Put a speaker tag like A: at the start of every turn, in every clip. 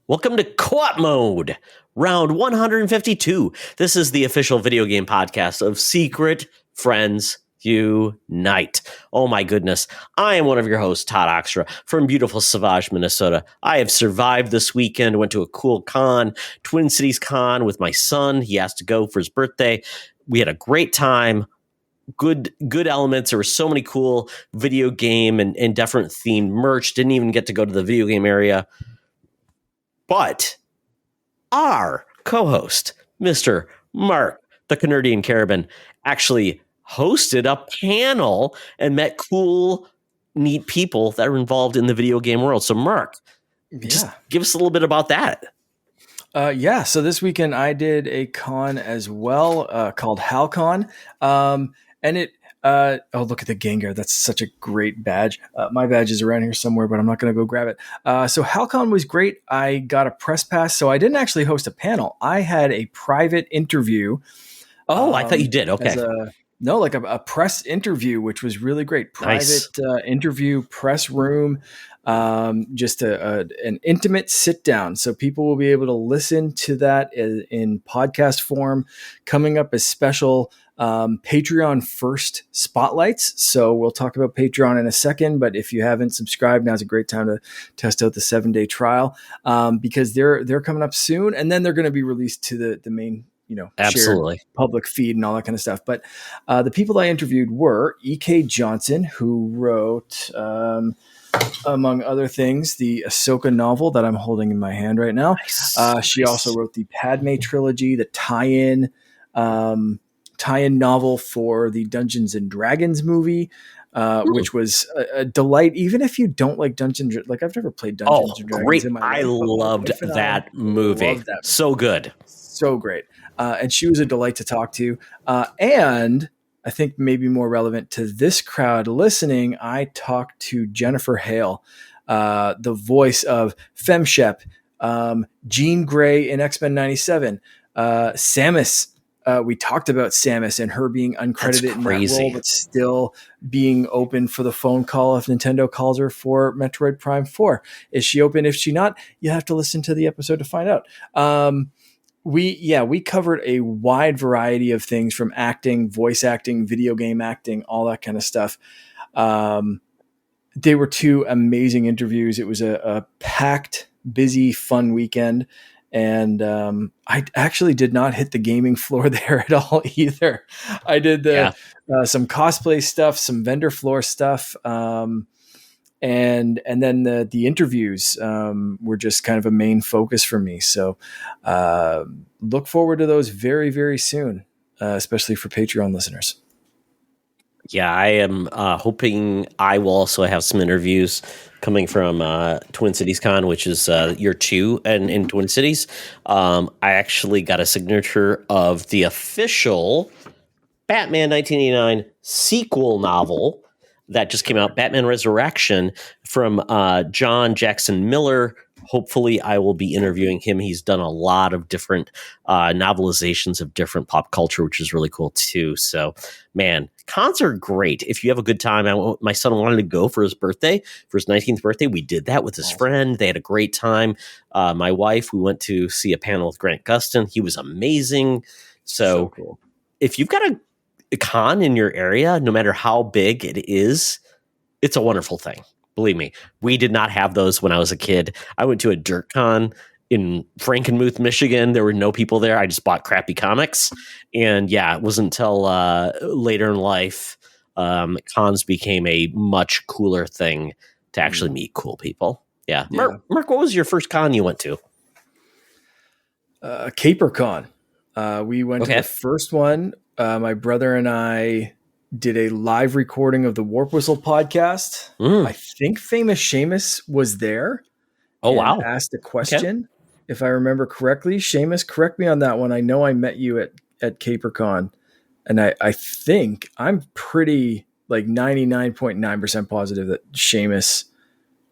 A: Welcome to Co-op Mode, round 152. This is the official video game podcast of Secret Friends Unite. Oh my goodness. I am one of your hosts, Todd Oxtra, from beautiful Savage, Minnesota. I have survived this weekend, went to a cool con, Twin Cities Con with my son. He has to go for his birthday. We had a great time. Good elements. There were so many cool video game and different themed merch. Didn't even get to go to the video game area. But our co-host, Mr. Mark, the Canardian Carabin, actually hosted a panel and met cool, neat people that are involved in the video game world. So, Mark, just give us a little bit about that.
B: So this weekend I did a con as well called HalCon. And it look at the Gengar. That's such a great badge. My badge is around here somewhere, but I'm not going to go grab it. So HalCon was great. I got a press pass. So I didn't actually host a panel. I had a private interview.
A: Oh, I thought you did. Okay.
B: A press interview, which was really great. Private interview, press room, just an intimate sit down. So people will be able to listen to that in podcast form, coming up as special Patreon first spotlights. So we'll talk about Patreon in a second, but if you haven't subscribed, now's a great time to test out the 7-day trial, because they're coming up soon, and then they're going to be released to the main,
A: absolutely,
B: shared public feed and all that kind of stuff. But the people I interviewed were E.K. Johnson, who wrote, among other things, the Ahsoka novel that I'm holding in my hand right now. She also wrote the Padme trilogy, the tie-in novel for the Dungeons and Dragons movie, which was a delight. Even if you don't like Dungeons, like I've never played Dungeons and Dragons
A: great.
B: in my life.
A: I loved that movie. So good.
B: So great. And she was a delight to talk to. And I think maybe more relevant to this crowd listening, I talked to Jennifer Hale, the voice of FemShep, Jean Grey in X-Men 97, Samus. We talked about Samus and her being uncredited in that role, but still being open for the phone call if Nintendo calls her for Metroid Prime 4. Is she open? If she not, you have to listen to the episode to find out. We covered a wide variety of things, from acting, voice acting, video game acting, all that kind of stuff. They were two amazing interviews. It was a packed, busy, fun weekend. And I actually did not hit the gaming floor there at all either. I did some cosplay stuff, some vendor floor stuff, and then the interviews were just kind of a main focus for me. So look forward to those very, very soon, especially for Patreon listeners.
A: Yeah, I am hoping I will also have some interviews coming from Twin Cities Con, which is year 2 and in Twin Cities. I actually got a signature of the official Batman 1989 sequel novel that just came out, Batman Resurrection, from John Jackson Miller. Hopefully I will be interviewing him. He's done a lot of different novelizations of different pop culture, which is really cool too. So, man, cons are great. If you have a good time, my son wanted to go for his birthday, for his 19th birthday. We did that with his friend. They had a great time. My wife, we went to see a panel with Grant Gustin. He was amazing. So cool. If you've got a con in your area, no matter how big it is, it's a wonderful thing. Believe me, we did not have those when I was a kid. I went to a dirt con in Frankenmuth, Michigan. There were no people there. I just bought crappy comics. And it wasn't until later in life, cons became a much cooler thing to actually meet cool people. Yeah. Mark, what was your first con you went to?
B: CaperCon. We went to the first one. My brother and I did a live recording of the Warp Whistle podcast. I think Famous Seamus was there.
A: Oh, wow.
B: Asked a question, if I remember correctly. Seamus, correct me on that one. I know I met you at CaperCon, and I think I'm pretty 99.9% positive that Seamus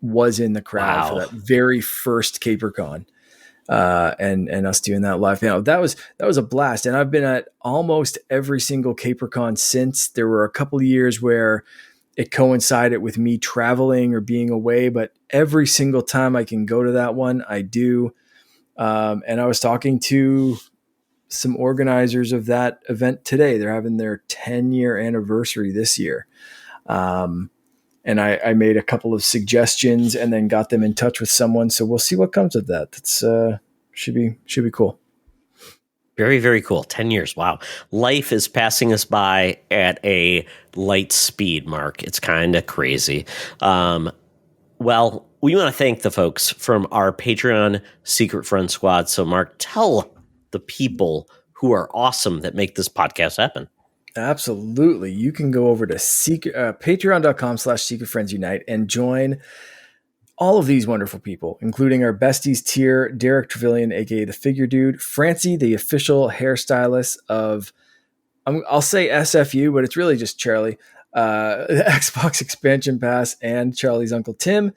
B: was in the crowd for that very first CaperCon. And us doing that live. That was a blast. And I've been at almost every single CaperCon since. There were a couple of years where it coincided with me traveling or being away, but every single time I can go to that one, I do. And I was talking to some organizers of that event today. They're having their 10-year anniversary this year. And I made a couple of suggestions and then got them in touch with someone. So we'll see what comes of that. That's should be cool.
A: Very, very cool. 10 years. Wow. Life is passing us by at a light speed, Mark. It's kind of crazy. Well, we want to thank the folks from our Patreon Secret Friend Squad. So, Mark, tell the people who are awesome that make this podcast happen.
B: Absolutely. You can go over to patreon.com/Secret Friends Unite and join all of these wonderful people, including our besties tier, Derek Trevelyan, aka the Figure Dude, Francie, the official hairstylist of, I'll say SFU, but it's really just Charlie, the Xbox Expansion Pass, and Charlie's Uncle Tim,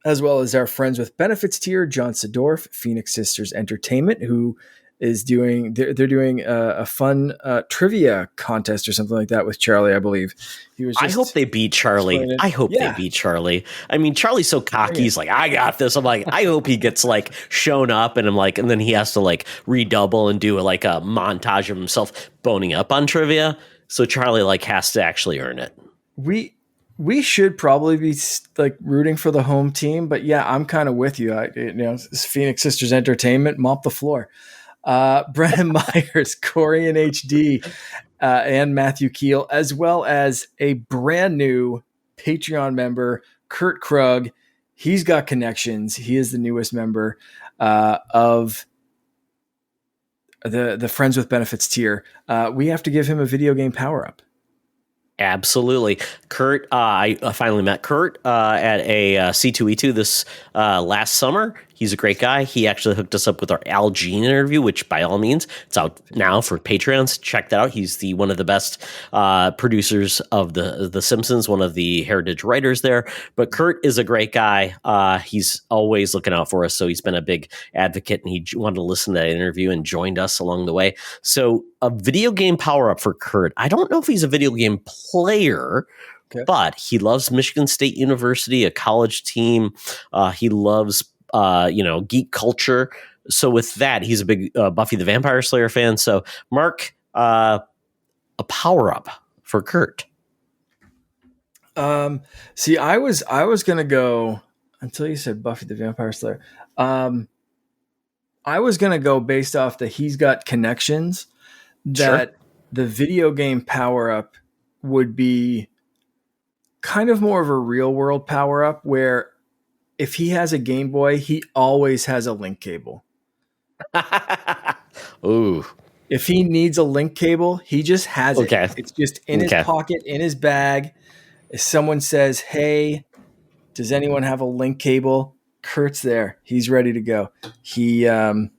B: as well as our Friends with Benefits tier, John Sedorf, Phoenix Sisters Entertainment, who is doing, they're doing a fun trivia contest or something like that with Charlie, I believe. He was.
A: I hope they beat Charlie. I hope they beat Charlie. I mean, Charlie's so cocky. He's like, I got this. I'm like, I hope he gets like shown up, and I'm like, and then he has to like redouble and do like a montage of himself boning up on trivia. So Charlie like has to actually earn it.
B: We should probably be like rooting for the home team, but yeah, I'm kind of with you. It's Phoenix Sisters Entertainment, mop the floor. Brennan Myers, Corey in HD, and Matthew Keel, as well as a brand new Patreon member, Kurt Krug. He's got connections. He is the newest member of the Friends with Benefits tier. We have to give him a video game power up.
A: Absolutely. Kurt, I finally met Kurt at a C2E2 this last summer. He's a great guy. He actually hooked us up with our Al Jean interview, which by all means, it's out now for Patreons. Check that out. He's one of the best producers of the Simpsons, one of the heritage writers there. But Kurt is a great guy. He's always looking out for us. So he's been a big advocate, and he wanted to listen to that interview and joined us along the way. So a video game power up for Kurt. I don't know if he's a video game player, but he loves Michigan State University, a college team. He loves geek culture. So with that, he's a big Buffy the Vampire Slayer fan. So Mark, a power up for Kurt.
B: See, I was gonna go until you said Buffy the Vampire Slayer. I was gonna go based off that he's got connections. That the video game power up would be kind of more of a real world power up, where if he has a Game Boy, he always has a link cable.
A: Ooh.
B: If he needs a link cable, he just has it. It's just in his pocket, in his bag. If someone says, hey, does anyone have a link cable? Kurt's there. He's ready to go. He's the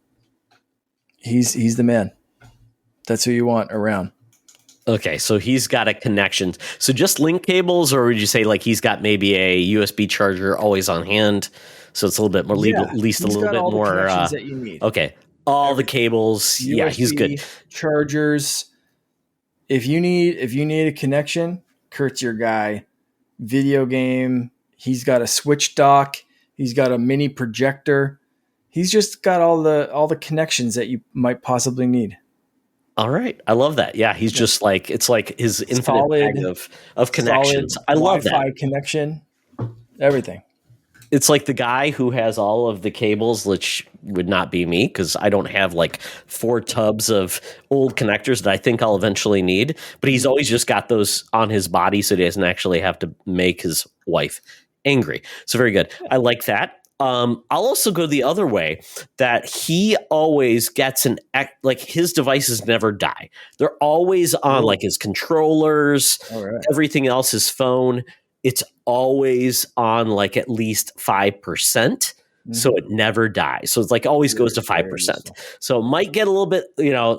B: man. That's who you want around.
A: Okay, so he's got a connection. So just link cables, or would you say like he's got maybe a USB charger always on hand? So it's a little bit more, at least a little bit more.
B: That you need.
A: Okay, all the cables. USB, yeah, he's good.
B: Chargers. If you need a connection, Kurt's your guy. Video game. He's got a Switch dock. He's got a mini projector. He's just got all the connections that you might possibly need.
A: All right. I love that. Yeah. He's just like, it's like his infinite bag of connections. I love that.
B: Wi-Fi connection, everything.
A: It's like the guy who has all of the cables, which would not be me because I don't have like 4 tubs of old connectors that I think I'll eventually need. But he's always just got those on his body so he doesn't actually have to make his wife angry. So very good. I like that. I'll also go the other way, that he always gets like his devices never die. They're always on, like his controllers, everything else, his phone. It's always on like at least 5%. So it never dies. So it's like always goes to 5%. So it might get a little bit,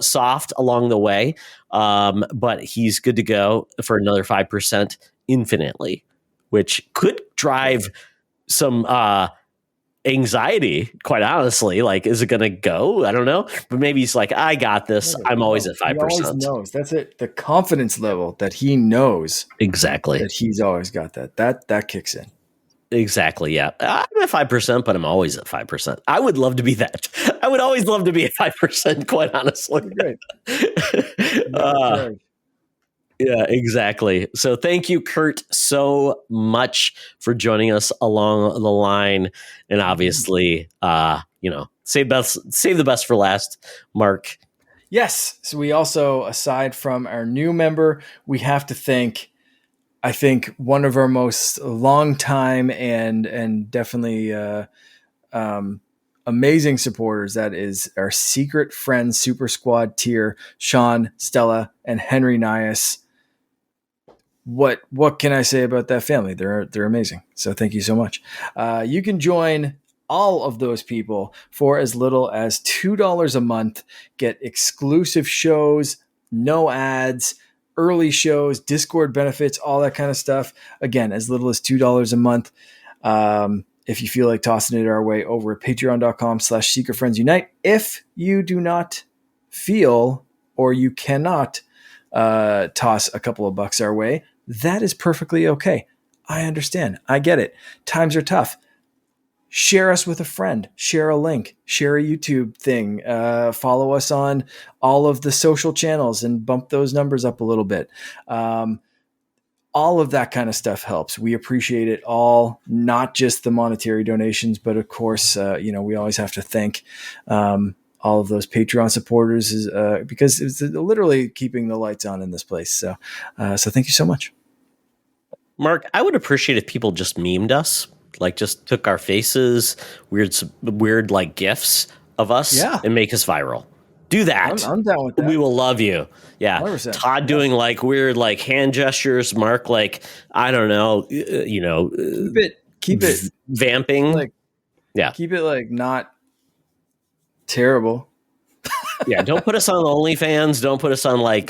A: soft along the way. But he's good to go for another 5% infinitely, which could drive some, anxiety, quite honestly. Like, is it going to go? I don't know. But maybe he's like, I got this. I'm always at 5%.
B: He always knows. That's it. The confidence level that he knows.
A: Exactly.
B: That he's always got that. That kicks in.
A: Exactly. Yeah. I'm at 5%, but I'm always at 5%. I would love to be that. I would always love to be at 5%, quite honestly.
B: That'd be great. Never
A: uh,
B: charge.
A: yeah, exactly. So thank you, Kurt, so much for joining us along the line. And obviously, save the best for last, Mark.
B: Yes. So we also, aside from our new member, we have to thank, I think, one of our most long time and definitely amazing supporters. That is our secret friend Super Squad tier, Sean, Stella, and Henry Nias. What can I say about that family? They're amazing. So thank you so much. You can join all of those people for as little as $2 a month. Get exclusive shows, no ads, early shows, Discord benefits, all that kind of stuff. Again, as little as $2 a month. If you feel like tossing it our way, over at patreon.com/secretfriendsunite. If you do not feel, or you cannot toss a couple of bucks our way, that is perfectly okay. I understand. I get it. Times are tough. Share us with a friend. Share a link. Share a YouTube thing. Follow us on all of the social channels and bump those numbers up a little bit. All of that kind of stuff helps. We appreciate it all, not just the monetary donations, but of course, we always have to thank all of those Patreon supporters, because it's literally keeping the lights on in this place. So thank you so much.
A: Mark, I would appreciate if people just memed us, like just took our faces, weird like GIFs of us,
B: Yeah.
A: and make us viral. Do that.
B: I'm down with that.
A: We will love you. Yeah.
B: 100%.
A: Todd doing like weird like hand gestures. Mark like, I don't know,
B: keep it
A: vamping.
B: like,
A: yeah.
B: Keep it like not terrible.
A: Yeah. Don't put us on OnlyFans. Don't put us on like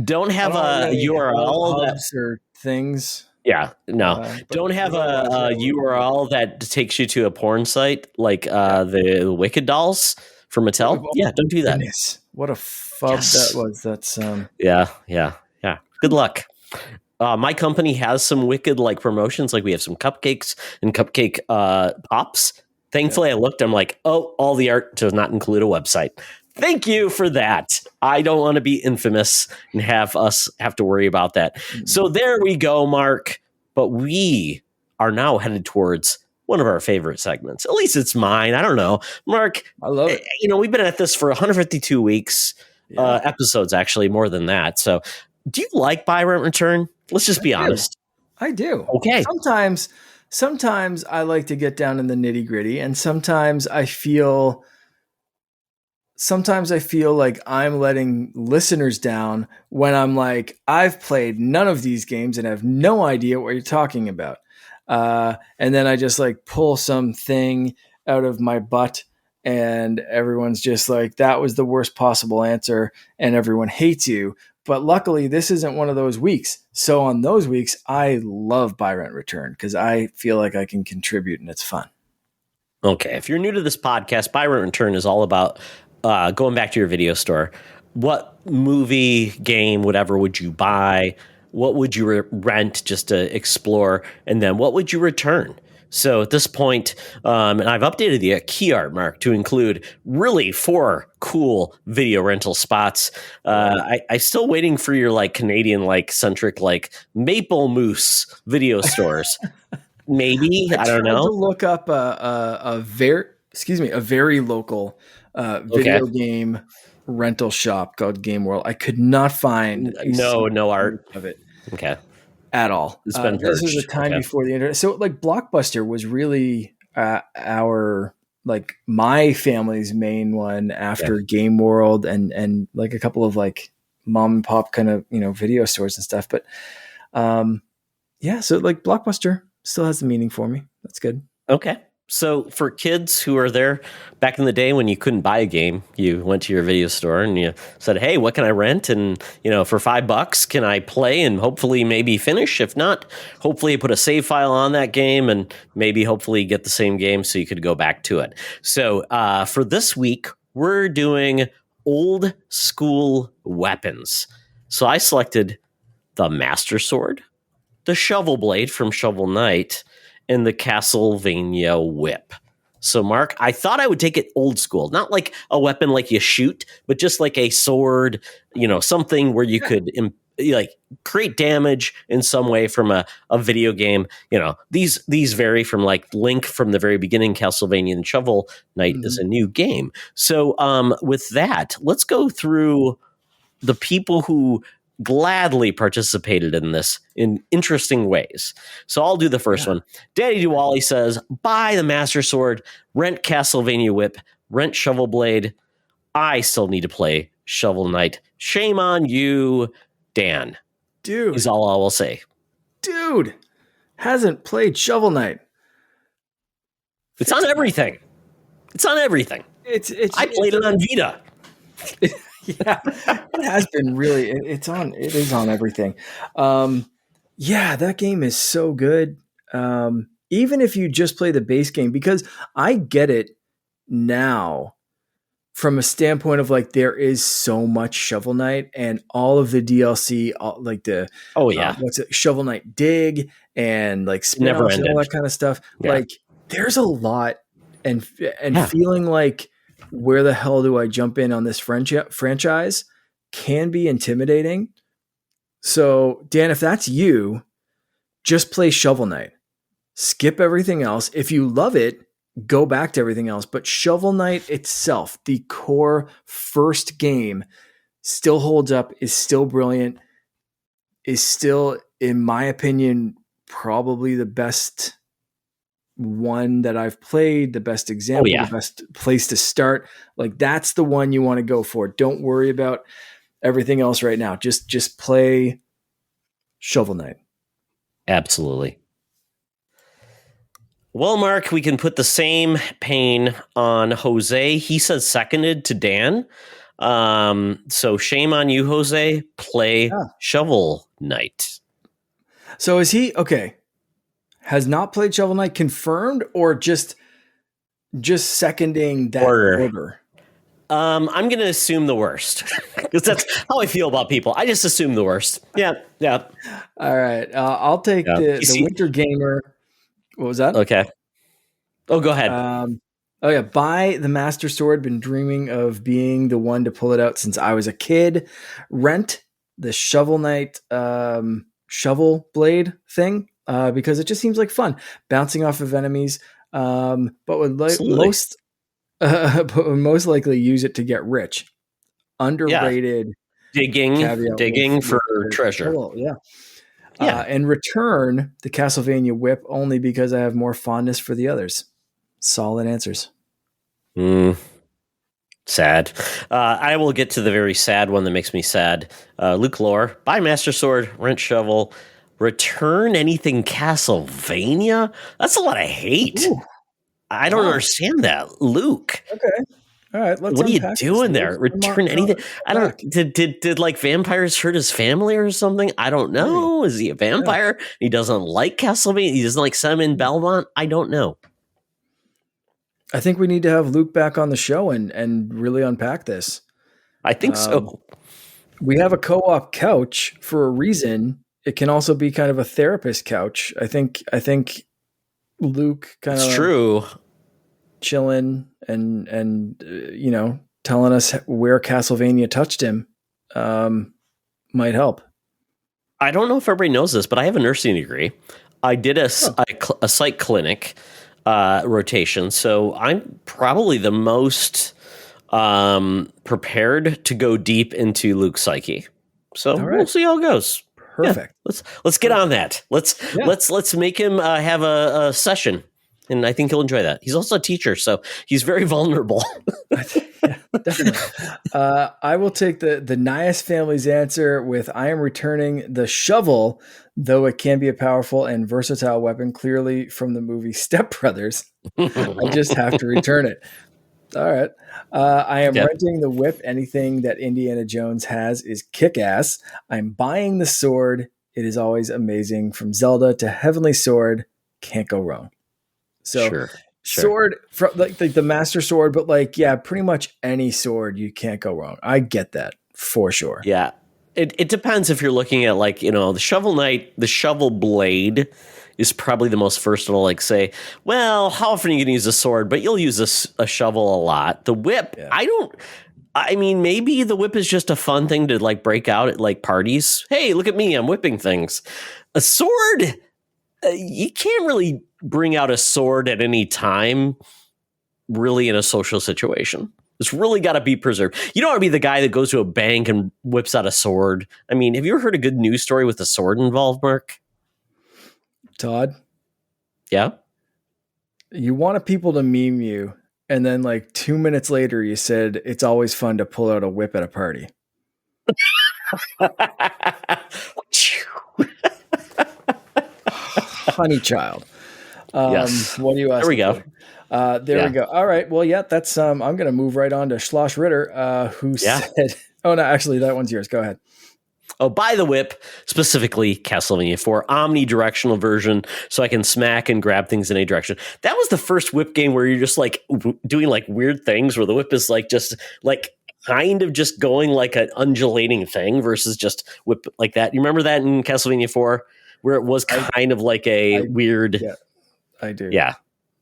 A: don't have a URL
B: hubs or things.
A: Yeah, no. Don't have a URL that takes you to a porn site like the Wicked Dolls from Mattel. Yeah, don't do that.
B: Goodness. What a fub that was. That's
A: Yeah. Good luck. My company has some wicked like promotions. Like we have some cupcakes and cupcake pops. Thankfully, I looked. I'm like, oh, all the art does not include a website. Thank you for that. I don't want to be infamous and have us have to worry about that. So there we go, Mark. But we are now headed towards one of our favorite segments. At least it's mine. I don't know. Mark,
B: I love it.
A: We've been at this for 152 weeks, episodes, actually, more than that. So do you like Buy Rent Return? Let's just be honest.
B: I do.
A: Okay.
B: Sometimes I like to get down in the nitty gritty, and sometimes I feel like I'm letting listeners down when I'm like, I've played none of these games and have no idea what you're talking about. And then I just like pull something out of my butt and everyone's just like, that was the worst possible answer and everyone hates you. But luckily this isn't one of those weeks. So on those weeks, I love Buy Rent Return because I feel like I can contribute and it's fun.
A: Okay. If you're new to this podcast, Buy Rent Return is all about going back to your video store. What movie, game, whatever would you buy? What would you rent just to explore? And then what would you return? So at this point, and I've updated the key art, Mark, to include really 4 cool video rental spots. I still waiting for your like Canadian like centric like Maple Moose video stores. Maybe I don't know.
B: To look up a very local video game rental shop called Game World. I could not find
A: no art
B: of it.
A: Okay.
B: At all.
A: It's been
B: this is a time before the internet. So like Blockbuster was really my family's main one after Game World and like a couple of like mom and pop kind of, video stores and stuff. But so like Blockbuster still has the meaning for me. That's good.
A: Okay. So for kids who are there back in the day when you couldn't buy a game, you went to your video store and you said, hey, what can I rent? And, for $5, can I play and hopefully maybe finish? If not, hopefully you put a save file on that game and maybe hopefully get the same game so you could go back to it. So for this week, we're doing old school weapons. So I selected the Master Sword, the Shovel Blade from Shovel Knight, and the Castlevania Whip. So, Mark, I thought I would take it old school, not like a weapon like you shoot, but just like a sword, something where you could like create damage in some way from a video game. These vary from like Link from the very beginning, Castlevania, and Shovel Knight is a new game. So, with that, let's go through the people who gladly participated in this in interesting ways. So I'll do the first one. Daddy Duwally says, buy the Master Sword, rent Castlevania Whip, rent Shovel Blade. I still need to play Shovel Knight. Shame on you, Dan.
B: Dude.
A: Is all I will say.
B: Dude, hasn't played Shovel Knight.
A: It's on everything. It's on everything. I played it on Vita.
B: Yeah, it has been really. It is on everything. Yeah, that game is so good. Even if you just play the base game, because I get it now from a standpoint of like there is so much Shovel Knight and all of the DLC, like the what's it, Shovel Knight Dig and like spin-offs and all that kind of stuff. Yeah. Like there's a lot, and feeling like, where the hell do I jump in on this franchise can be intimidating. So, Dan, if that's you, just play Shovel Knight. Skip everything else. If you love it, go back to everything else. But Shovel Knight itself, the core first game, still holds up, is still brilliant, is still, in my opinion, probably the best one that I've played, the best example, the best place to start. Like that's the one you want to go for. Don't worry about everything else right now. Just play Shovel Knight.
A: Absolutely. Well, Mark, we can put the same pain on Jose. He says seconded to Dan. So shame on you, Jose. Play Shovel Knight.
B: So is he okay? Has not played Shovel Knight, confirmed, or just seconding that order?
A: I'm going to assume the worst because that's how I feel about people. I just assume the worst. Yeah.
B: All right. I'll take the Winter Gamer. What was that?
A: Okay. Oh, go ahead.
B: Buy the Master Sword. Been dreaming of being the one to pull it out since I was a kid. Rent the Shovel Knight Shovel Blade thing. Because it just seems like fun, bouncing off of enemies, but would most likely use it to get rich. Underrated.
A: Digging for treasure.
B: And return the Castlevania Whip only because I have more fondness for the others. Solid answers.
A: Sad. I will get to the very sad one that makes me sad. Luke Lore, buy Master Sword, rent Shovel, return anything Castlevania? That's a lot of hate. Ooh. I don't understand that. Luke.
B: Okay. All right.
A: What are you doing there? Return anything? I don't. Did like vampires hurt his family or something? I don't know. Is he a vampire? Yeah. He doesn't like Castlevania. He doesn't like Simon Belmont. I don't know.
B: I think we need to have Luke back on the show and really unpack this.
A: I think so.
B: We have a co-op couch for a reason. It can also be kind of a therapist couch. I think Luke kind of
A: true,
B: chilling and telling us where Castlevania touched him might help.
A: I don't know if everybody knows this, but I have a nursing degree. I did a psych clinic rotation, so I'm probably the most prepared to go deep into Luke's psyche. So we'll see how it goes.
B: Perfect.
A: Yeah, let's get on that. Let's make him have a session, and I think he'll enjoy that. He's also a teacher, so he's very vulnerable.
B: Yeah, definitely. I will take the Nias family's answer with I am returning the shovel, though it can be a powerful and versatile weapon, clearly from the movie Step Brothers. I just have to return it. All right. I am renting the whip. Anything that Indiana Jones has is kick-ass. I'm buying the sword. It is always amazing. From Zelda to Heavenly Sword, can't go wrong. So
A: sure.
B: Sword, like the Master Sword, but pretty much any sword, you can't go wrong. I get that for sure.
A: Yeah. It depends if you're looking at like, the shovel knight, the shovel blade is probably the most versatile. Like say, well, how often are you going to use a sword? But you'll use a shovel a lot. The whip,
B: Yeah.
A: I mean, maybe the whip is just a fun thing to like break out at like parties. Hey, look at me, I'm whipping things. A sword, you can't really bring out a sword at any time, really, in a social situation. It's really got to be preserved. You don't want to be the guy that goes to a bank and whips out a sword. I mean, have you ever heard a good news story with a sword involved, Mark?
B: Todd,
A: Yeah.
B: you wanted people to meme you, and then like 2 minutes later, you said it's always fun to pull out a whip at a party. Honey child.
A: Yes.
B: What are you
A: There we
B: asking
A: go.
B: for? There we
A: Yeah.
B: go. All right. Well, yeah, that's I'm going to move right on to Schloss Ritter, who
A: Yeah.
B: said, "Oh no, actually, that one's yours. Go ahead."
A: Oh, by the whip, specifically Castlevania 4 omnidirectional version, so I can smack and grab things in any direction. That was the first whip game where you're just like doing like weird things where the whip is like just like kind of just going like an undulating thing versus just whip like that. You remember that in Castlevania 4 where it was
B: I,
A: kind of like a
B: I,
A: weird,
B: yeah, I do.
A: yeah.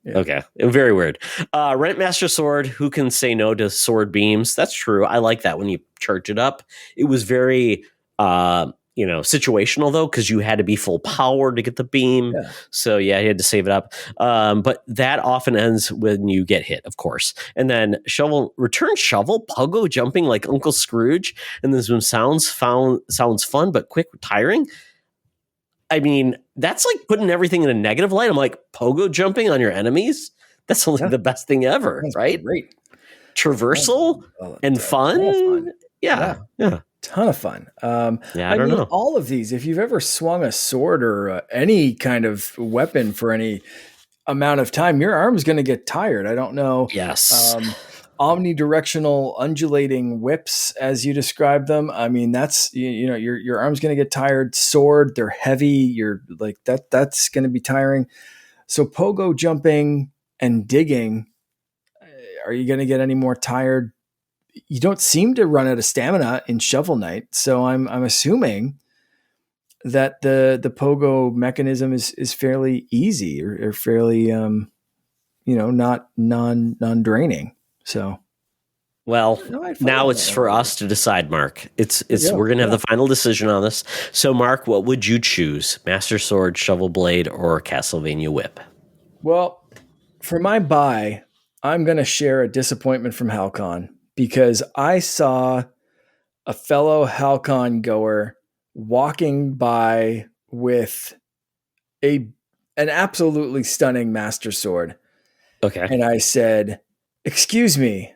B: Yeah.
A: Okay. Very weird. Rentmaster Sword. Who can say no to sword beams? That's true. I like that when you charge it up. It was very, situational though, because you had to be full power to get the beam.
B: Yeah.
A: So yeah, you had to save it up. But that often ends when you get hit, of course. And then return shovel, pogo jumping like Uncle Scrooge, and then some sounds fun but quick tiring. I mean, that's like putting everything in a negative light. I'm like, pogo jumping on your enemies? That's only the best thing ever,
B: That's
A: right?
B: great.
A: Traversal and fun.
B: Yeah.
A: Yeah.
B: Ton of fun.
A: Yeah, I don't know.
B: All of these, if you've ever swung a sword or any kind of weapon for any amount of time, your arm's going to get tired. I don't know.
A: Yes.
B: Omnidirectional undulating whips, as you describe them. I mean, that's, your arm's going to get tired. Sword, they're heavy. You're like that's going to be tiring. So pogo jumping and digging, are you going to get any more tired? You don't seem to run out of stamina in Shovel Knight, so I'm assuming that the pogo mechanism is fairly easy or fairly not non draining. So
A: Well, now it's
B: that
A: for
B: one.
A: us to decide, Mark. It's
B: There you go.
A: we're gonna have
B: Yeah.
A: the final decision on this. So, Mark, what would you choose? Master Sword, Shovel Blade, or Castlevania Whip?
B: Well, for my buy, I'm going to share a disappointment from Halcon because I saw a fellow Halcon goer walking by with an absolutely stunning master sword.
A: Okay.
B: And I said, "Excuse me,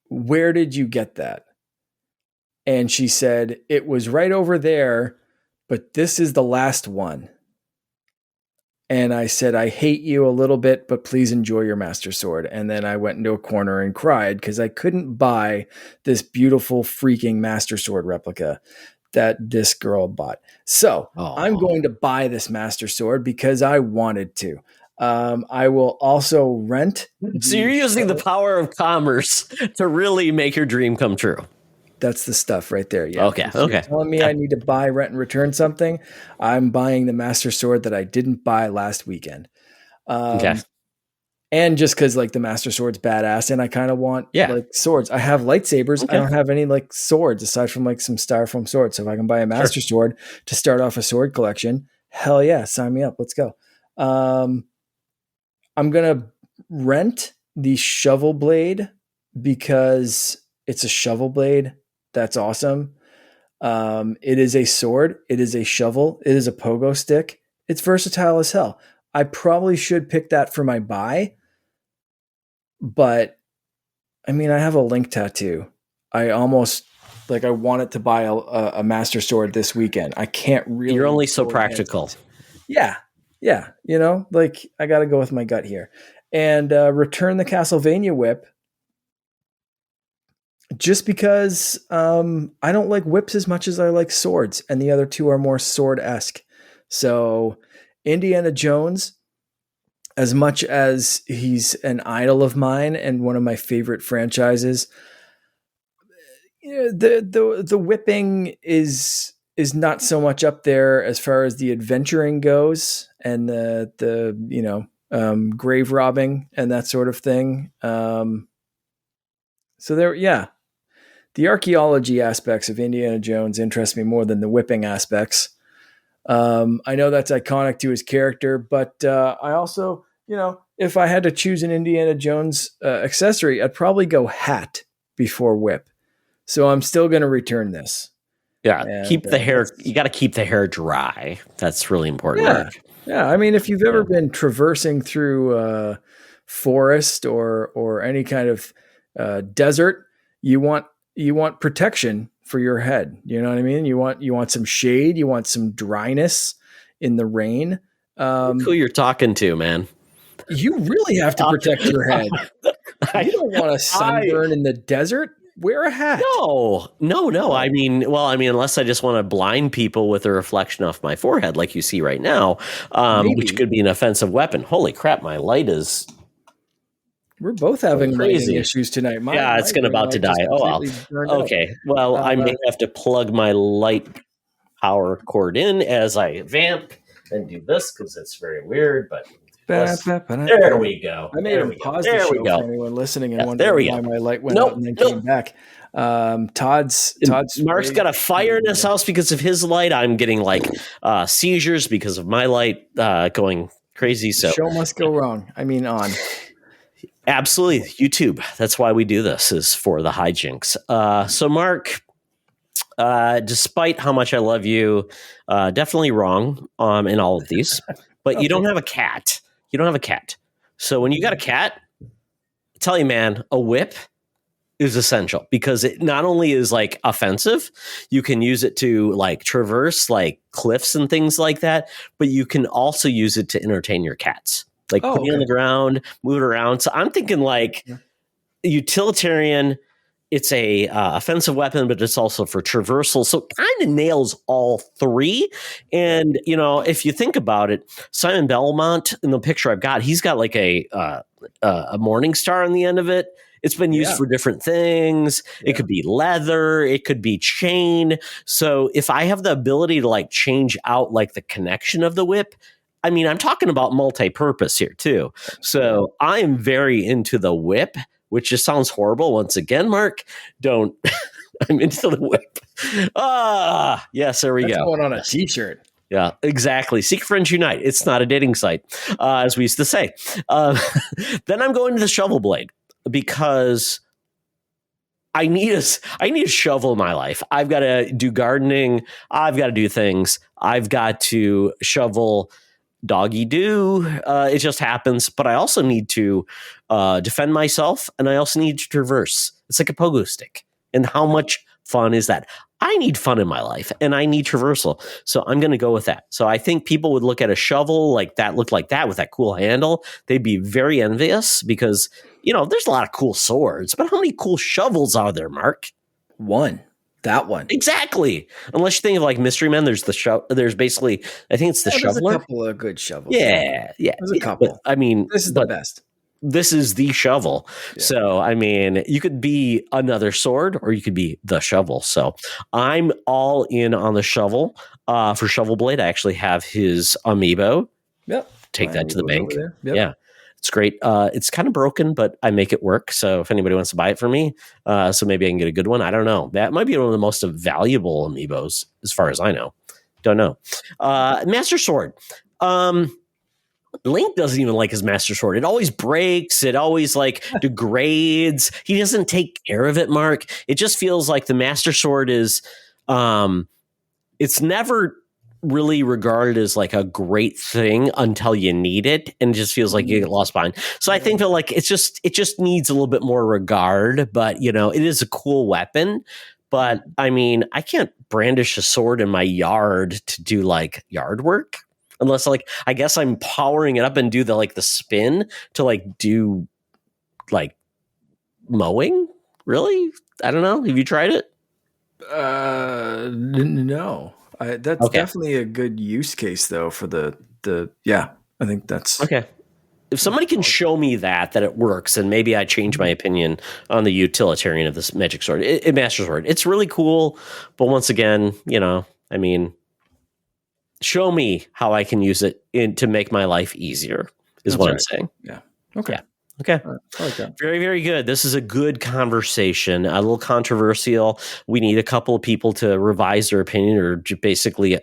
B: where did you get that?" And she said, "It was right over there, but this is the last one." And I said, "I hate you a little bit, but please enjoy your master sword." And then I went into a corner and cried because I couldn't buy this beautiful freaking master sword replica that this girl bought. So I'm going to buy this master sword because I wanted to. I will also rent.
A: So you're using the power of commerce to really make your dream come true.
B: That's the stuff right there. Yeah.
A: Okay.
B: If you're telling me I need to buy, rent, and return something, I'm buying the master sword that I didn't buy last weekend.
A: Okay.
B: And just because like the master sword's badass, and I kind of want like swords. I have lightsabers.
A: Okay.
B: I don't have any like swords aside from like some styrofoam swords. So if I can buy a master sword to start off a sword collection, hell yeah, sign me up. Let's go. I'm gonna rent the shovel blade because it's a shovel blade. That's awesome. It is a sword. It is a shovel. It is a pogo stick. It's versatile as hell. I probably should pick that for my buy, but I mean, I have a Link tattoo. I almost like I wanted to buy a master sword this weekend. I can't really.
A: You're only so practical.
B: Yeah. Like I got to go with my gut here and return the Castlevania whip. Just because I don't like whips as much as I like swords, and the other two are more sword-esque. So Indiana Jones, as much as he's an idol of mine and one of my favorite franchises, Yeah, the whipping is not so much up there as far as the adventuring goes, and the grave robbing and that sort of thing. So there, yeah, the archaeology aspects of Indiana Jones interest me more than the whipping aspects. I know that's iconic to his character, but I also, if I had to choose an Indiana Jones accessory, I'd probably go hat before whip. So I'm still going to return this.
A: Yeah,
B: And
A: keep the hair. You
B: that's
A: got to keep the hair dry. That's really important,
B: yeah,
A: Mark.
B: yeah. I mean, if you've ever
A: Yeah.
B: been traversing through forest or any kind of desert, you want protection for your head. You know what I mean? You want some shade. You want some dryness in the rain.
A: Look who you're talking to, man.
B: You really have to protect your head. You
A: I,
B: don't want a
A: I
B: sunburn in the desert. Wear a hat.
A: no. I
B: No,
A: mean, well, I mean, unless I just want to blind people with a reflection off my forehead, like you see right now, which
B: maybe
A: could be an offensive weapon. Holy crap, my light is
B: we're both
A: going
B: having lighting
A: crazy.
B: issues tonight. My
A: Yeah, it's
B: my
A: gonna
B: ring
A: about to
B: light just
A: die. Oh well.
B: completely burned out.
A: Okay. Well, I may
B: Uh,
A: have to plug my light power cord in as I vamp and do this because it's very weird. But this. There we go.
B: I may
A: There
B: even
A: we go.
B: pause the
A: There we
B: show for
A: go.
B: anyone listening and
A: Yeah, there
B: wondering
A: we
B: why
A: go.
B: my light went out
A: Nope.
B: and then came
A: Nope.
B: back. Todd's
A: Mark's got a
B: raised
A: fire in his house because of his light. I'm getting like seizures because of my light going crazy.
B: the
A: So
B: show must go wrong. I mean, on.
A: absolutely, YouTube. That's why we do this, is for the hijinks. So Mark, despite how much I love you, definitely wrong in all of these. But you
B: Okay.
A: don't have a cat. You don't have a cat. So when you got a cat, I tell you, man, a whip is essential because it not only is like offensive, you can use it to like traverse like cliffs and things like that, but you can also use it to entertain your cats. Like
B: Oh,
A: put it on
B: okay.
A: the ground, move it around. So I'm thinking like
B: Yeah.
A: utilitarian. It's a offensive weapon, but it's also for traversal. So it kind of nails all three. And if you think about it, Simon Belmont in the picture I've got, he's got like a morning star on the end of it. It's been used
B: Yeah.
A: for different things. It
B: Yeah.
A: could be leather. It could be chain. So if I have the ability to like change out like the connection of the whip, I mean, I'm talking about multi-purpose here too. So I am very into the whip, which just sounds horrible. Once again, Mark, don't. I'm into the whip. Yes, there we
B: That's
A: go.
B: going on a
A: Yes.
B: t-shirt.
A: Yeah, exactly. Seek Friends Unite. It's not a dating site, as we used to say. Uh, then I'm going to the shovel blade because I need a shovel in my life. I've got to do gardening. I've got to do things. I've got to shovel doggy do. It just happens. But I also need to defend myself, and I also need to traverse. It's like a pogo stick. And how much fun is that? I need fun in my life, and I need traversal. So I'm going to go with that. So I think people would look at a shovel like that, look like that with that cool handle. They'd be very envious because there's a lot of cool swords, but how many cool shovels are there, Mark?
B: One. That one.
A: Exactly. Unless you think of like Mystery Men, there's there's basically, I think it's the
B: Yeah, there's a
A: shoveler.
B: couple of good shovels.
A: Yeah,
B: There's a
A: But
B: couple.
A: I mean,
B: This is the best.
A: this is the shovel.
B: Yeah.
A: So I mean, you could be another sword, or you could be the shovel. So I'm all in on the shovel. For Shovel Blade, I actually have his amiibo.
B: Yep.
A: Take that to the
B: Amiibo's over
A: bank.
B: there. Yep.
A: Yeah. It's great. It's kind of broken, but I make it work. So if anybody wants to buy it for me, so maybe I can get a good one. I don't know. That might be one of the most valuable amiibos, as far as I know. Don't know. Master Sword. Link doesn't even like his Master Sword. It always breaks. It always like degrades. He doesn't take care of it, Mark. It just feels like the Master Sword is, it's never really regarded as like a great thing until you need it, and it just feels like you get lost behind. So I think that like it just needs a little bit more regard, but it is a cool weapon. But I mean, I can't brandish a sword in my yard to do like yard work unless like I guess I'm powering it up and do the spin to like do like mowing. Really? I don't know. Have you tried it?
B: No. That's
A: Okay.
B: definitely a good use case though for the yeah. I think that's
A: Okay. If somebody can show me that it works, and maybe I change my opinion on the utilitarian of this magic sword, master sword. It's really cool, but once again, I mean, show me how I can use it to make my life easier. Is what I'm saying.
B: Yeah. Okay.
A: Yeah. Okay.
B: Right. I like that.
A: Very, very good. This is a good conversation. A little controversial. We need a couple of people to revise their opinion, or basically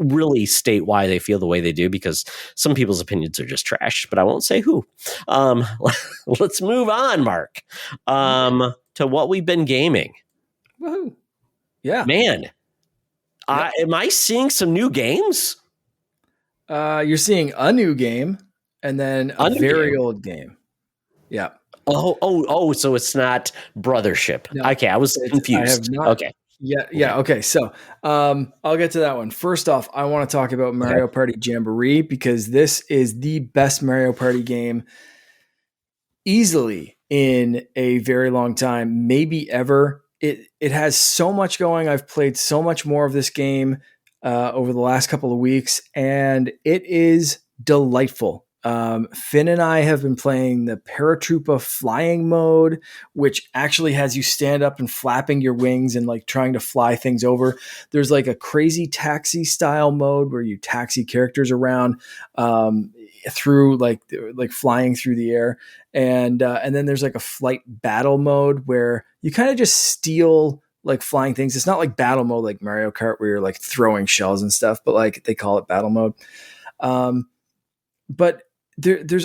A: really state why they feel the way they do, because some people's opinions are just trash, but I won't say who. Let's move on, Mark, to what we've been gaming.
B: Woohoo. Yeah.
A: Man, am I seeing some new games?
B: You're seeing a new game and then a very old game. Yeah.
A: Oh, so it's not Brothership. No, okay, I was confused. Okay.
B: Yeah. Okay. So I'll get to that one. First off, I want to talk about Mario Party Jamboree, because this is the best Mario Party game easily in a very long time, maybe ever. It has so much going. I've played so much more of this game over the last couple of weeks, and it is delightful. Finn and I have been playing the Paratroopa flying mode, which actually has you stand up and flapping your wings and like trying to fly things over. There's like a crazy taxi style mode where you taxi characters around through like flying through the air. And then there's like a flight battle mode where you kind of just steal like flying things. It's not like battle mode like Mario Kart where you're like throwing shells and stuff, but like they call it battle mode. But there's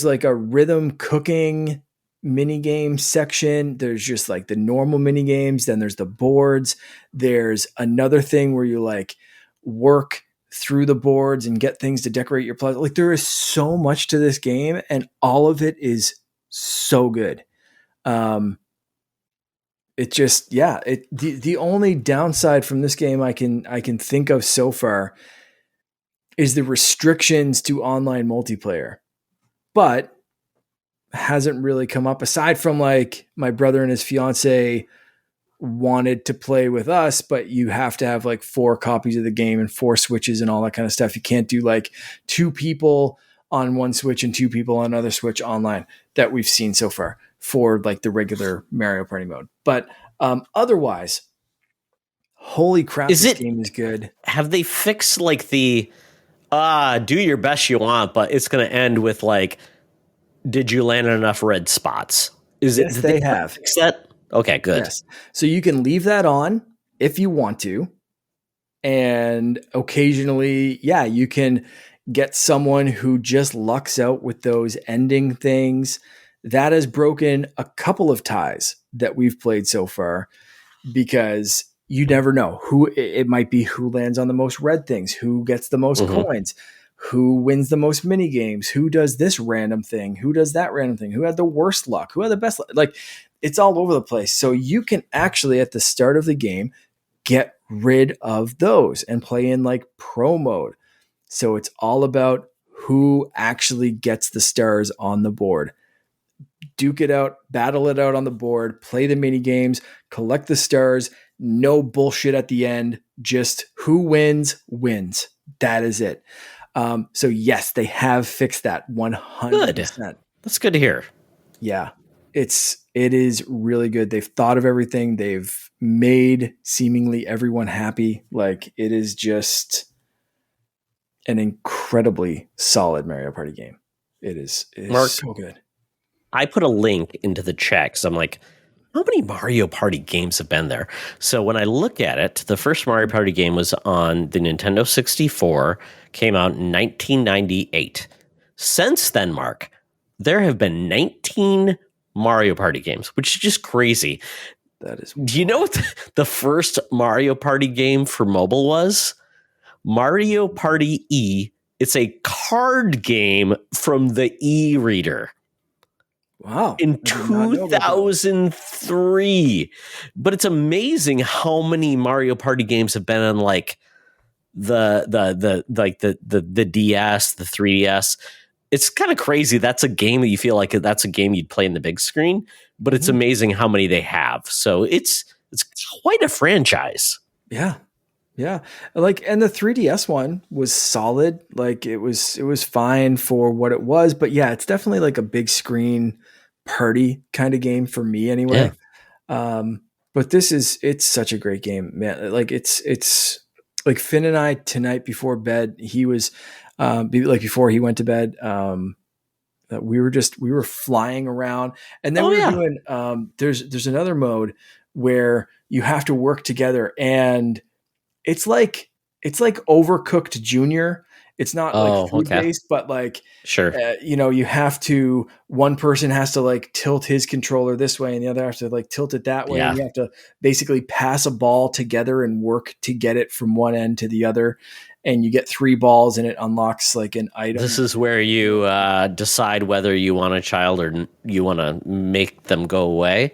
B: like a rhythm cooking mini game section. There's just like the normal mini games. Then there's the boards. There's another thing where you like work through the boards and get things to decorate your plaza. Like there is so much to this game, and all of it is so good. It just, the only downside from this game I can think of so far is the restrictions to online multiplayer, but hasn't really come up aside from like my brother and his fiance wanted to play with us, but you have to have like 4 copies of the game and 4 switches and all that kind of stuff. You can't do like 2 people on one switch and 2 people on another switch online that we've seen so far for like the regular Mario Party mode. But otherwise, holy crap, this game is good.
A: Have they fixed like the do your best you want, but it's going to end with like, did you land on enough red spots?
B: Yes, they have
A: fixed that? Okay, good.
B: Yes. So you can leave that on if you want to. And occasionally, you can get someone who just lucks out with those ending things. That has broken a couple of ties that we've played so far, because you never know who it might be, who lands on the most red things, who gets the most coins, who wins the most mini games, who does this random thing, who does that random thing, who had the worst luck, who had the best luck. Like it's all over the place. So you can actually at the start of the game get rid of those and play in like pro mode. So it's all about who actually gets the stars on the board. Duke it out, battle it out on the board, play the mini games, collect the stars. No bullshit at the end. Just who wins. That is it. So yes, they have fixed that 100%.
A: Good. That's good to hear.
B: Yeah, it is really good. They've thought of everything. They've made seemingly everyone happy. Like it is just an incredibly solid Mario Party game. It is
A: Mark,
B: so good.
A: I put a link into the chat because I'm like, how many Mario Party games have been there? So when I look at it, the first Mario Party game was on the Nintendo 64, came out in 1998. Since then, Mark, there have been 19 Mario Party games, which is just crazy.
B: That is.
A: Do you know what the first Mario Party game for mobile was? Mario Party E. It's a card game from the e-reader.
B: Wow.
A: In 2003. But it's amazing how many Mario Party games have been on like the DS, the 3DS. It's kind of crazy. That's a game that you feel like that's a game you'd play in the big screen, but it's amazing how many they have. So it's quite a franchise.
B: Yeah. Yeah. Like, and the 3DS one was solid. Like it was fine for what it was, but yeah, it's definitely like a big screen party kind of game for me
A: Yeah.
B: anyway. But it's such a great game, man. Like it's like Finn and I tonight before bed, he was, like before he went to bed, that we were flying around, and then
A: Oh
B: we were
A: yeah.
B: doing, there's another mode where you have to work together, and it's like Overcooked Junior. It's not like
A: Oh,
B: food
A: okay.
B: based, but like,
A: Sure.
B: you have to, one person has to like tilt his controller this way and the other has to like tilt it that way, and
A: Yeah.
B: you have to basically pass a ball together and work to get it from one end to the other, and you get three balls and it unlocks like an
A: This
B: item.
A: is where you decide whether you want a child or you want to make them go away.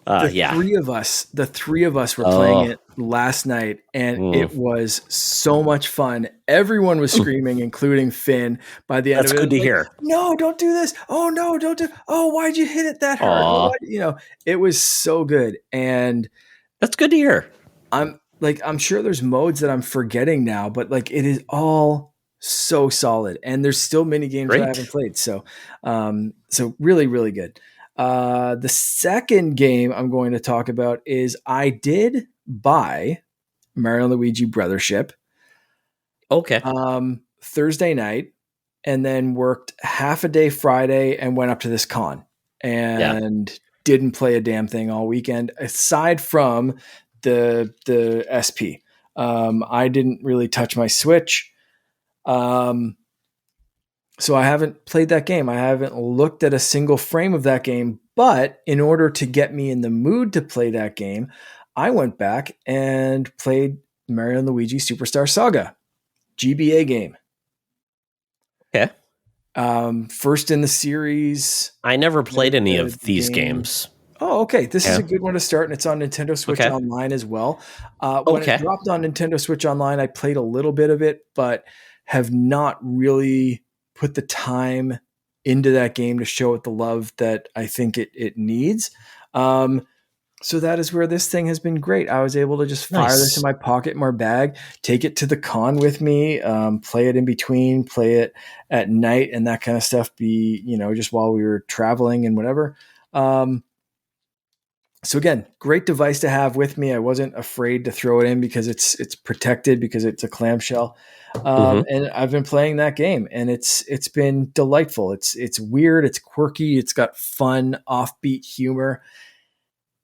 A: Yeah.
B: The three of us were playing
A: Oh,
B: it last night, and
A: mm.
B: it was so much fun. Everyone was screaming, including Finn. By the end
A: That's
B: of it,
A: good
B: it's
A: to
B: like,
A: hear.
B: no, don't do this. Oh no, don't do. Oh, why'd you hit it that hard? Oh,
A: Aw,
B: why? It was so good. And
A: that's good to hear.
B: I'm sure there's modes that I'm forgetting now, but like it is all so solid. And there's still mini games that I haven't
A: Great.
B: played. So really, really good. The second game I'm going to talk about is I did buy Mario and Luigi Brothership
A: Okay.
B: Thursday night, and then worked half a day Friday and went up to this con
A: Yeah.
B: and didn't play a damn thing all weekend aside from the SP. I didn't really touch my Switch. Um, so I haven't played that game. I haven't looked at a single frame of that game. But in order to get me in the mood to play that game, I went back and played Mario and Luigi Superstar Saga, GBA game.
A: Okay.
B: First in the series,
A: I never played any
B: the
A: of these
B: game.
A: games.
B: Oh, okay. This is
A: Yeah.
B: a good one to start, and it's on Nintendo Switch
A: Okay.
B: Online as well. When it
A: Okay.
B: dropped on Nintendo Switch Online, I played a little bit of it, but have not really put the time into that game to show it the love that I think it needs. Um, so that is where this thing has been great. I was able to just fire this in
A: Nice.
B: my pocket, in my bag, take it to the con with me, play it in between, play it at night, and that kind of stuff. Just while we were traveling and whatever. Um, so again, great device to have with me. I wasn't afraid to throw it in because it's protected because it's a clamshell,
A: Hmm.
B: and I've been playing that game, and it's been delightful. It's weird, it's quirky, it's got fun, offbeat humor,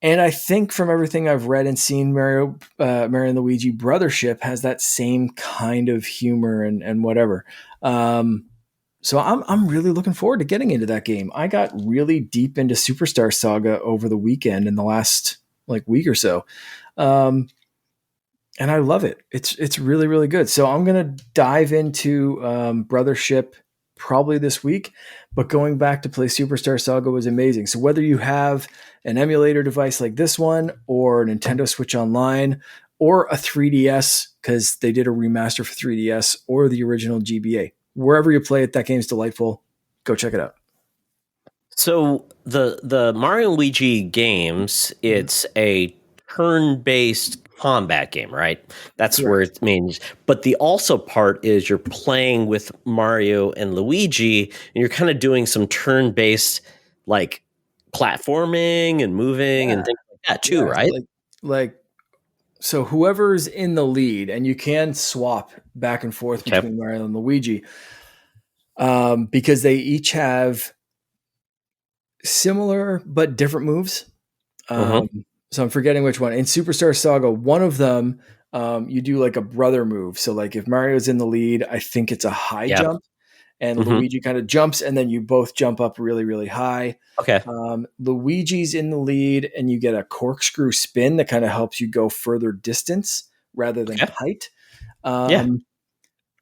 B: and I think from everything I've read and seen, Mario and Luigi Brothership has that same kind of humor and whatever. Um, so I'm really looking forward to getting into that game. I got really deep into Superstar Saga over the weekend in the last like week or so, um, and I love it. It's really really good. So I'm gonna dive into Brothership probably this week. But going back to play Superstar Saga was amazing. So whether you have an emulator device like this one, or Nintendo Switch Online, or a 3DS because they did a remaster for 3DS, or the original GBA, wherever you play it, that game's delightful. Go check it out.
A: So the Mario and Luigi games,
B: Mhm.
A: it's a turn-based combat game, right? That's where
B: Correct.
A: it means. But the also part is you're playing with Mario and Luigi, and you're kind of doing some turn-based like platforming and moving
B: Yeah.
A: and things like that too,
B: Yeah.
A: right?
B: Like so whoever's in the lead, and you can swap back and forth
A: Okay.
B: between Mario and Luigi, because they each have similar but different moves.
A: Uh-huh.
B: So I'm forgetting which one. In Superstar Saga, one of them, you do like a brother move. So like if Mario's in the lead, I think it's a high
A: Yeah.
B: jump, and
A: Hmm.
B: Luigi kind of jumps, and then you both jump up really, really high.
A: Okay.
B: Luigi's in the lead, and you get a corkscrew spin that kind of helps you go further distance rather than
A: Okay.
B: height.
A: Yeah.
B: Um,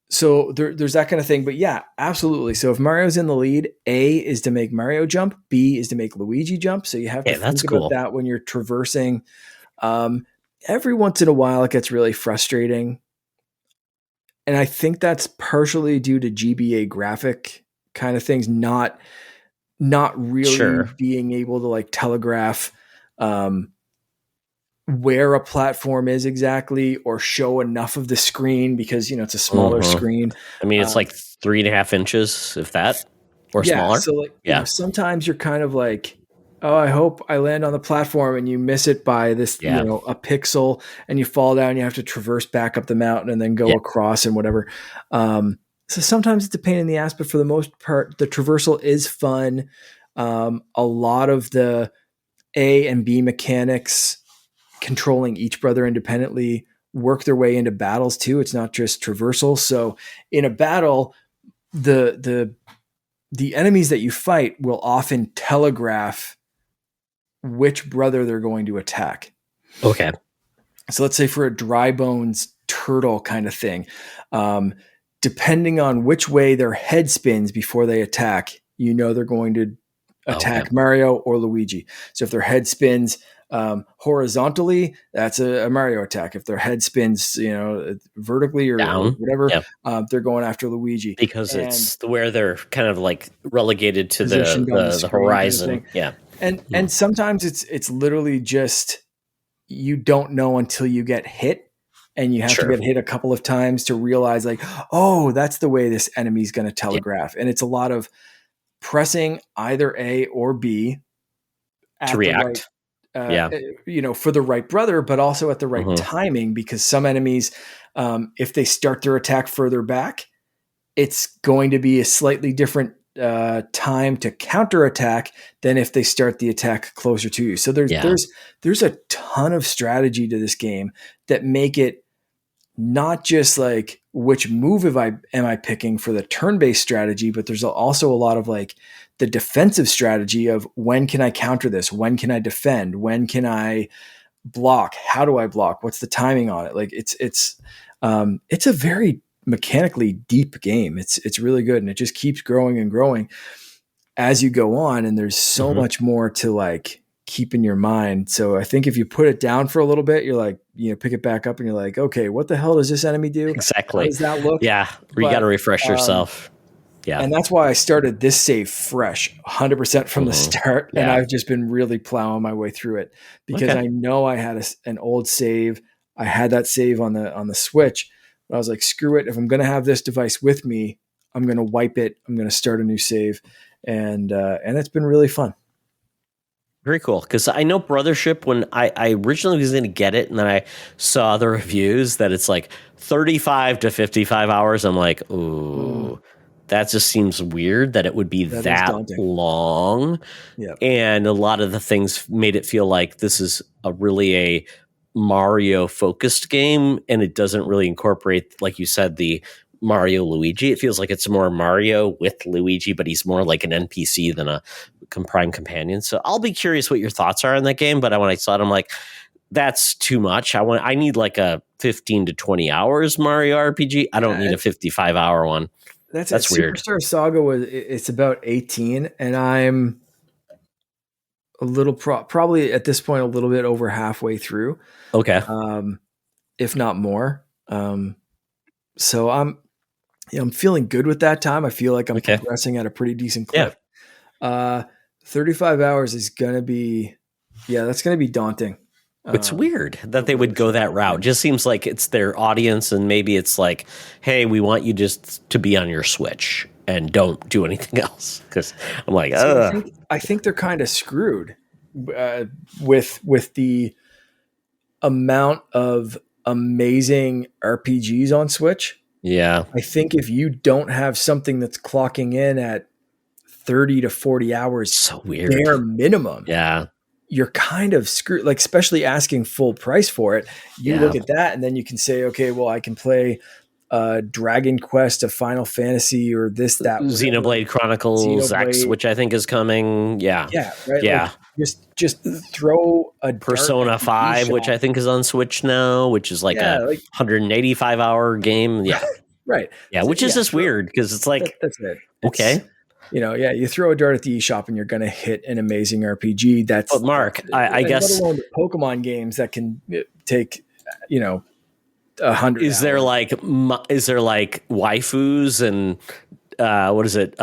B: so there's that kind of thing. But yeah, absolutely. So if Mario's in the lead, A is to make Mario jump, B is to make Luigi jump. So you have to
A: Yeah, that's
B: think about
A: cool.
B: that when you're traversing. Um, every once in a while, it gets really frustrating. And I think that's partially due to GBA graphic kind of things, not really
A: Sure.
B: being able to like telegraph um, where a platform is exactly or show enough of the screen because it's a smaller
A: Mhm.
B: screen.
A: I mean, it's
B: Um,
A: like 3.5 inches, if that, or
B: yeah,
A: smaller.
B: so like
A: Yeah.
B: sometimes you're kind of like, oh, I hope I land on the platform, and you miss it by this
A: Yeah.
B: a pixel, and you fall down. You have to traverse back up the mountain and then go
A: Yeah.
B: across and whatever. So sometimes it's a pain in the ass, but for the most part, the traversal is fun. A lot of the A and B mechanics, controlling each brother independently, work their way into battles too. It's not just traversal. So in a battle, the enemies that you fight will often telegraph which brother they're going to attack.
A: Okay.
B: So let's say for a dry bones turtle kind of thing, depending on which way their head spins before they attack, they're going to
A: Okay.
B: attack Mario or Luigi. So if their head spins horizontally, that's a Mario attack. If their head spins, vertically or
A: Down.
B: whatever,
A: Yeah.
B: they're going after Luigi.
A: Because
B: And
A: it's where they're kind of like relegated to the
B: positioned on the
A: the, the
B: screen kind of
A: horizon.
B: thing.
A: Yeah.
B: And sometimes it's literally just you don't know until you get hit, and you have to
A: Sure.
B: get hit a couple of times to realize like, oh, that's the way this enemy's going to
A: Yeah.
B: telegraph. And it's a lot of pressing either A or B
A: To
B: at the right
A: react. Yeah.
B: for the right brother, but also at the right
A: Hmm.
B: timing, because some enemies, if they start their attack further back, it's going to be a slightly different time to counterattack than if they start the attack closer to you. So there's
A: Yeah.
B: there's there's a ton of strategy to this game that make it not just like which move am I picking for the turn-based strategy, but there's also a lot of like the defensive strategy of when can I counter this, when can I defend, when can I block, how do I block, what's the timing on it. Like it's a very mechanically deep game. It's really good, and it just keeps growing and growing as you go on, and there's so
A: Hmm.
B: much more to like keep in your mind. So I think if you put it down for a little bit, you're like, pick it back up and you're like, okay, what the hell does this enemy do? How
A: Exactly.
B: does that look?
A: Yeah. You got to
B: But
A: refresh yourself. Yeah.
B: and that's why I started this save fresh 100% from the
A: Hmm.
B: start. And
A: Yeah.
B: I've just been really plowing my way through it because
A: Okay.
B: I know I had an old save. I had that save on the Switch, but I was like, screw it. If I'm going to have this device with me, I'm going to wipe it. I'm going to start a new save. And it's been really fun.
A: Very cool. Because I know Brothership, when I originally was going to get it, and then I saw the reviews that it's like 35 to 55 hours. I'm like,
B: Mm,
A: ooh, that just seems weird that it would be
B: that is
A: that
B: daunting.
A: long.
B: Yeah.
A: And a lot of the things made it feel like this is a Mario focused game, and it doesn't really incorporate, like you said, the Mario Luigi. It feels like it's more Mario with Luigi, but he's more like an NPC than a prime companion. So I'll be curious what your thoughts are on that game. But when I saw it, I'm like, that's too much. I need like a 15 to 20 hours Mario RPG. I don't
B: Yeah.
A: need a 55-hour one.
B: That's it.
A: That's weird.
B: Superstar Saga it's about 18, and I'm a little probably at this point a little bit over halfway through,
A: Okay.
B: um, if not more. So I'm feeling good with that time. I feel like I'm
A: Okay.
B: progressing at a pretty decent
A: Yeah.
B: clip. Uh, 35 hours is gonna be, yeah, that's gonna be daunting.
A: It's weird that they
B: Over
A: would
B: the
A: go
B: short
A: that
B: amount of
A: route.
B: time.
A: Just seems like it's their audience, and maybe it's like, hey, we want you just to be on your Switch and don't do anything else. Because I'm like,
B: See,
A: ugh.
B: I think they're kind of screwed with the amount of amazing RPGs on Switch.
A: Yeah.
B: I think if you don't have something that's clocking in at 30 to 40 hours
A: So weird.
B: bare minimum,
A: Yeah.
B: you're kind of screwed. Like, especially asking full price for it. You
A: Yeah.
B: look at that and then you can say, okay, well, I can play Dragon Quest, a Final Fantasy, or this, that, whatever.
A: Xenoblade Chronicles X,
B: Xenoblade.
A: which I think is coming. Yeah.
B: Yeah, right. Like
A: Yeah.
B: just throw a dart at
A: Persona
B: the
A: 5, which
B: eShop.
A: I think is on Switch now, which is like
B: Yeah,
A: a
B: like
A: 185-hour game. Yeah.
B: right.
A: Yeah.
B: So,
A: Which is
B: yeah,
A: just weird because it's like,
B: that's it. It's
A: okay.
B: yeah, you throw a dart at the eShop and you're going to hit an amazing RPG.
A: But Mark, I
B: And let
A: guess,
B: alone the Pokemon games that can take, you know, 100
A: is there
B: hours.
A: like waifus and what is it?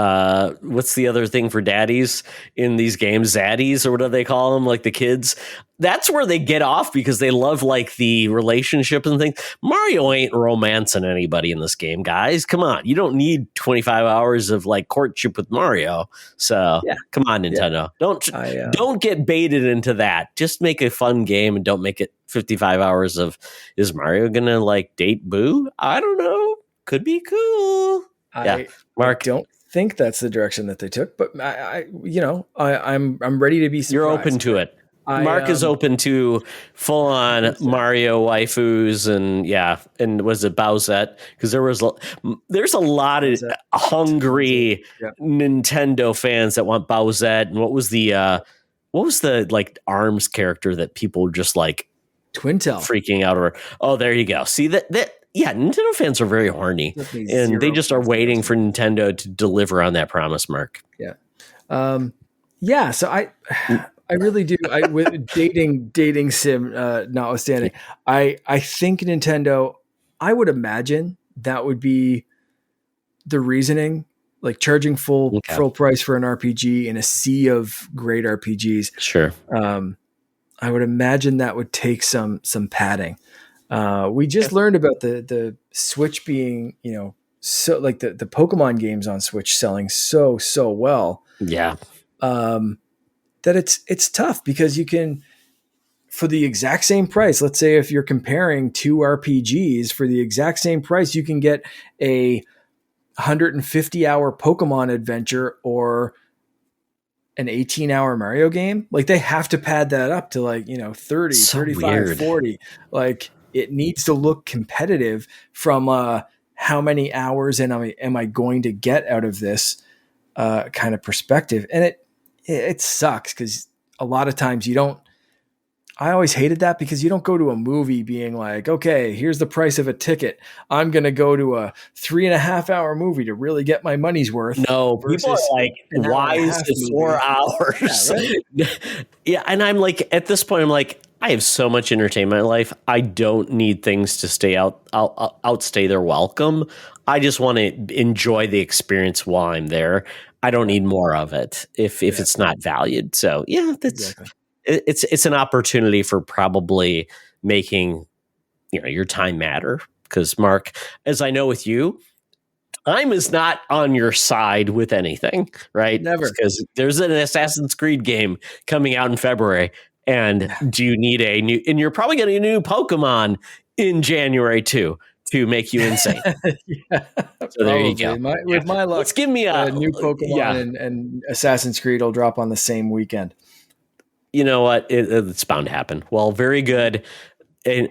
A: What's the other thing for daddies in these games? Zaddies, or what do they call them? Like the kids. That's where they get off because they love like the relationship and things. Mario ain't romancing anybody in this game, guys. Come on, you don't need 25 hours of like courtship with Mario. So
B: Yeah.
A: come on, Nintendo. Don't get baited into that. Just make a fun game and don't make it 55 hours of is Mario gonna like date Boo? I don't know. Could be cool. Yeah, Mark.
B: I don't think that's the direction that they took, but I'm ready to be surprised.
A: You're open to it. Mark is open to full on Mario waifus and was it Bowsette? Because there's a lot of hungry Nintendo fans that want Bowsette. And what was the like ARMS character that people just like
B: Twintel
A: freaking out over? Oh, there you go. See that Nintendo fans are very horny, and they just are waiting for Nintendo to deliver on that promise, Mark.
B: Yeah. So I really do. With dating sim notwithstanding, I think Nintendo, I would imagine that would be the reasoning, like charging full price for an RPG in a sea of great RPGs.
A: Sure.
B: I would imagine that would take some padding. We just learned about the Switch being, so like the Pokemon games on Switch selling so well.
A: Yeah.
B: That it's tough because you can, for the exact same price, let's say if you're comparing two RPGs for the exact same price, you can get a 150-hour Pokemon adventure or an 18-hour Mario game. Like they have to pad that up to like, 30, so 35, weird. 40. Like it needs to look competitive from how many hours am I going to get out of this kind of perspective. And it sucks because a lot of times I always hated that because you don't go to a movie being like, okay, here's the price of a ticket. I'm going to go to a 3.5 hour movie to really get my money's worth.
A: No, people are like, why is it 4 hours? Yeah, right? Yeah. And I'm like, at this point, I'm like, I have so much entertainment in my life. I don't need things to outstay their welcome. I just want to enjoy the experience while I'm there. I don't need more of it if it's not valued. So yeah, it's an opportunity for probably making your time matter. Because Mark, as I know with you, time is not on your side with anything, right?
B: Never.
A: Because there's an Assassin's Creed game coming out in February, and do you need a new? And you're probably getting a new Pokemon in January too. To make you insane. So there you go.
B: With my luck,
A: let's give me a
B: new Pokemon and Assassin's Creed will drop on the same weekend.
A: You know what? It's bound to happen. Well, very good. And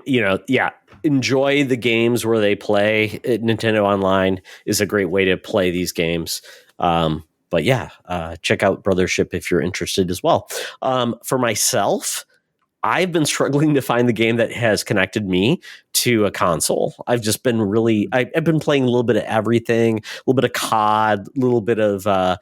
A: enjoy the games where they play. Nintendo Online is a great way to play these games. But check out Brothership if you're interested as well. For myself, I've been struggling to find the game that has connected me to a console. I've just been I've been playing a little bit of everything, a little bit of COD, a little bit of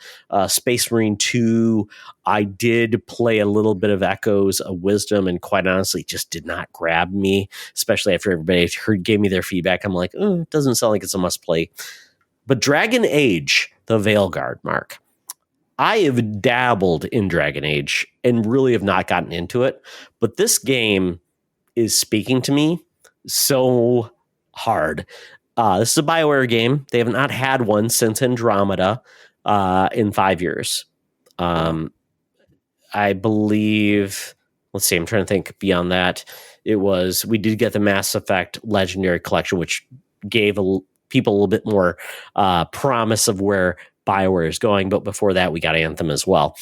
A: Space Marine 2. I did play a little bit of Echoes of Wisdom, and quite honestly, just did not grab me, especially after everybody gave me their feedback. I'm like, it doesn't sound like it's a must play. But Dragon Age, the Veilguard, Mark. I have dabbled in Dragon Age and really have not gotten into it, but this game is speaking to me so hard. This is a BioWare game. They have not had one since Andromeda in 5 years. I believe, let's see, I'm trying to think beyond that. We did get the Mass Effect Legendary Collection, which gave people a little bit more promise of where BioWare is going, but before that we got Anthem as well.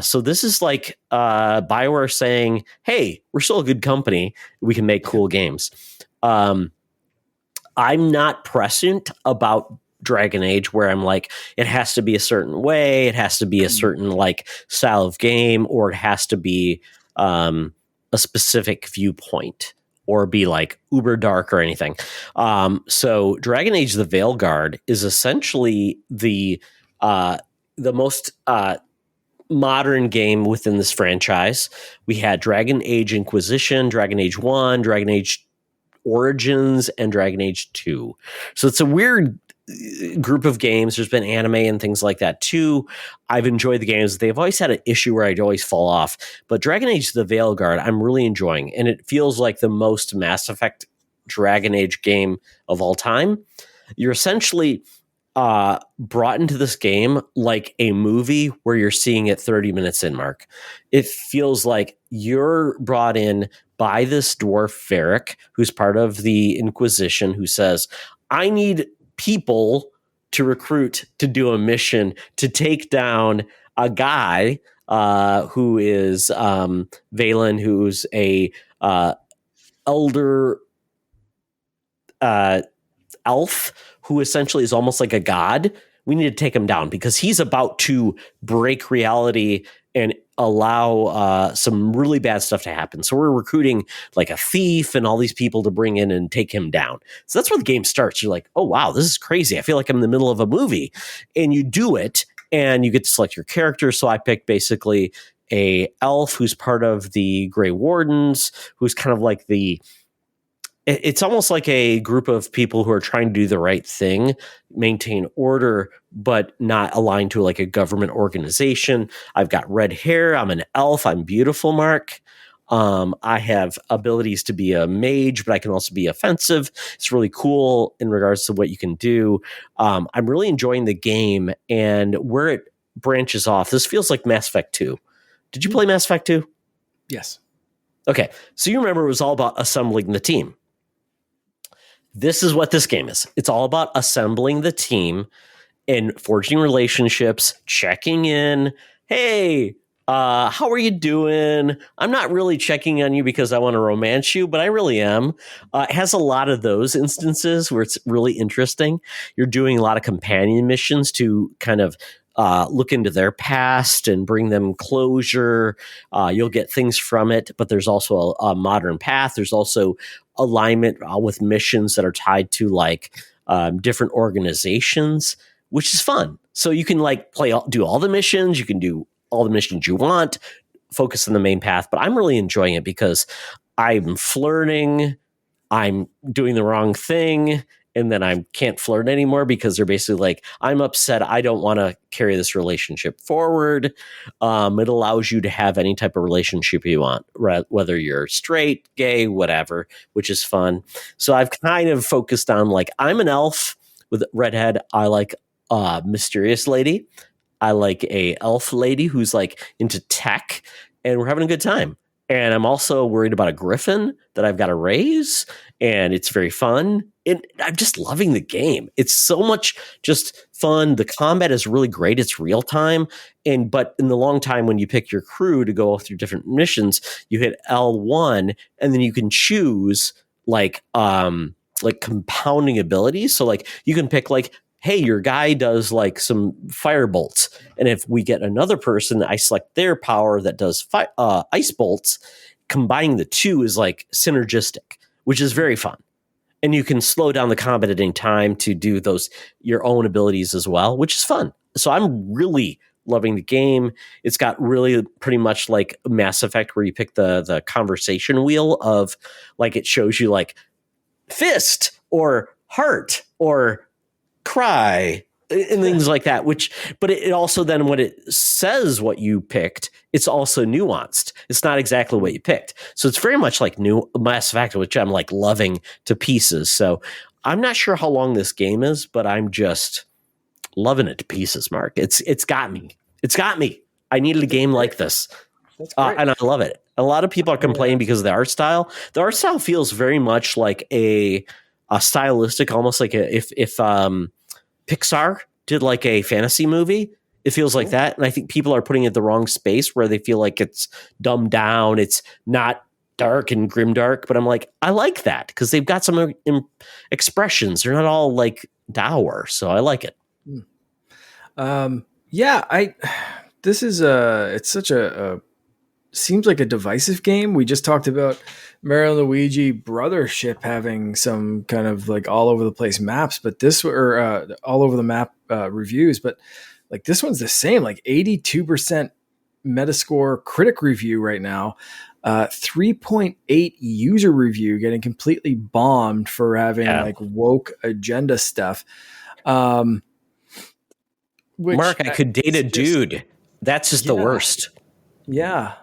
A: So this is like BioWare saying, hey, we're still a good company. We can make cool games. I'm not prescient about Dragon Age where I'm like, it has to be a certain way. It has to be a certain like style of game, or it has to be a specific viewpoint, or be like uber dark or anything. So Dragon Age the Veilguard is essentially the most modern game within this franchise. We had Dragon Age Inquisition, Dragon Age 1, Dragon Age Origins, and Dragon Age 2. So it's a weird group of games. There's been anime and things like that too. I've enjoyed the games. They've always had an issue where I'd always fall off. But Dragon Age The Veilguard, I'm really enjoying. And it feels like the most Mass Effect Dragon Age game of all time. You're essentially brought into this game like a movie where you're seeing it 30 minutes in, Mark. It feels like you're brought in by this dwarf Varric, who's part of the Inquisition, who says, I need people to recruit to do a mission to take down a guy who is Valen, who's a elder elf who essentially is almost like a god. We need to take him down because he's about to break reality and allow some really bad stuff to happen. So we're recruiting like a thief and all these people to bring in and take him down. So that's where the game starts. You're like, oh, wow, this is crazy. I feel like I'm in the middle of a movie. And you do it and you get to select your character. So I picked basically a elf who's part of the Grey Wardens, who's kind of like it's almost like a group of people who are trying to do the right thing, maintain order, but not aligned to like a government organization. I've got red hair. I'm an elf. I'm beautiful, Mark. I have abilities to be a mage, but I can also be offensive. It's really cool in regards to what you can do. I'm really enjoying the game and where it branches off. This feels like Mass Effect 2. Did you play Mass Effect 2?
B: Yes.
A: Okay. So you remember it was all about assembling the team. This is what this game is. It's all about assembling the team and forging relationships, checking in. Hey, how are you doing? I'm not really checking on you because I want to romance you, but I really am. It has a lot of those instances where it's really interesting. You're doing a lot of companion missions to kind of look into their past and bring them closure. You'll get things from it, but there's also a modern path. There's also alignment with missions that are tied to like different organizations, which is fun. So you can like do all the missions. You can do all the missions you want, focus on the main path. But I'm really enjoying it because I'm flirting. I'm doing the wrong thing. And then I can't flirt anymore because they're basically like, I'm upset. I don't want to carry this relationship forward. It allows you to have any type of relationship you want, whether you're straight, gay, whatever, which is fun. So I've kind of focused on like, I'm an elf with redhead. I like a mysterious lady. I like a elf lady who's like into tech, and we're having a good time. And I'm also worried about a griffin that I've got to raise, and it's very fun. And I'm just loving the game. It's so much just fun. The combat is really great. It's real time. But in the long time, when you pick your crew to go through different missions, you hit L1, and then you can choose like compounding abilities. So like you can pick like, hey, your guy does like some fire bolts. And if we get another person, I select their power that does ice bolts. Combining the two is like synergistic, which is very fun. And you can slow down the combat at any time to do your own abilities as well, which is fun. So I'm really loving the game. It's got really pretty much like Mass Effect where you pick the conversation wheel of like, it shows you like fist or heart or cry and things like that, but it also then when it says what you picked, it's also nuanced. It's not exactly what you picked. So it's very much like new Mass Effect, which I'm like loving to pieces. So I'm not sure how long this game is, but I'm just loving it to pieces, Mark. It's got me. It's got me. I needed a game like this. And I love it. A lot of people are complaining because of the art style. The art style feels very much like a stylistic, almost like if Pixar did like a fantasy movie. It feels like that. And I think people are putting it in the wrong space where they feel like it's dumbed down. It's not dark and grimdark, but I'm like, I like that because they've got some expressions. They're not all like dour. So I like it.
B: This is it's such a seems like a divisive game. We just talked about Mario and Luigi Brothership having some kind of like all over the place maps, but all over the map reviews, but like this one's the same, like 82% Metascore critic review right now, 3.8 user review, getting completely bombed for having like woke agenda stuff. Which
A: Mark, I could date
B: is
A: a
B: just,
A: dude. That's just the
B: yeah,
A: worst.
B: yeah.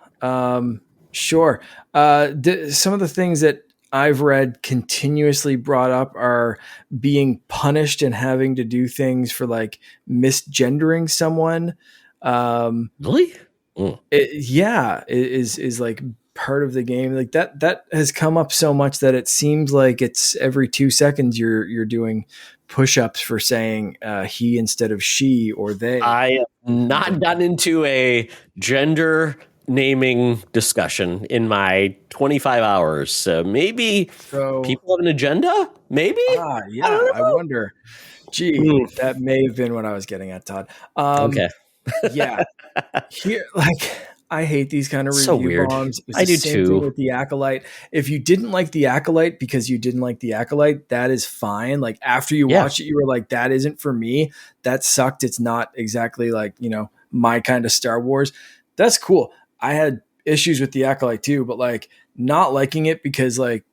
B: Sure. Some of the things that I've read continuously brought up are being punished and having to do things for like misgendering someone. Um,
A: Really? Mm.
B: is like part of the game. Like that has come up so much that it seems like it's every 2 seconds you're doing push-ups for saying he instead of she or they.
A: I have not
B: Um,
A: gotten into a gender naming discussion in my 25 hours. So maybe
B: so
A: people have an agenda? Maybe? I
B: yeah,
A: don't
B: I wonder. Gee,
A: know.
B: that may have been what I was getting at, Todd.
A: Okay.
B: Yeah, here, like, I hate these kind of
A: So
B: review
A: weird.
B: bombs. It was
A: I
B: the
A: do
B: same thing
A: too.
B: with the Acolyte. If you didn't like the Acolyte because you didn't like the Acolyte, that is fine. Like after you
A: Yeah.
B: watched it, you were like, "That isn't for me. That sucked. It's not exactly like my kind of Star Wars." That's cool. I had issues with the Acolyte too, but like not liking it because like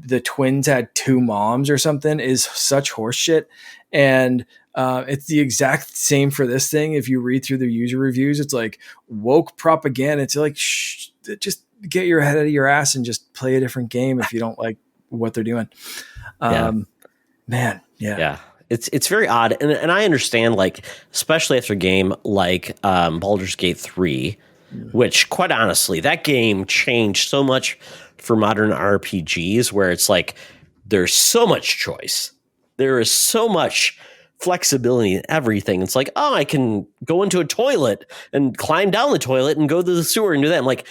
B: the twins had two moms or something is such horseshit. And it's the exact same for this thing. If you read through the user reviews, it's like woke propaganda. It's like, just get your head out of your ass and just play a different game if you don't like what they're doing.
A: Yeah.
B: Man, yeah.
A: Yeah. It's very odd. And I understand, like, especially after a game like Baldur's Gate 3, which quite honestly, that game changed so much for modern RPGs where it's like there's so much choice. There is so much flexibility in everything. It's like, oh, I can go into a toilet and climb down the toilet and go to the sewer and do that. I'm like,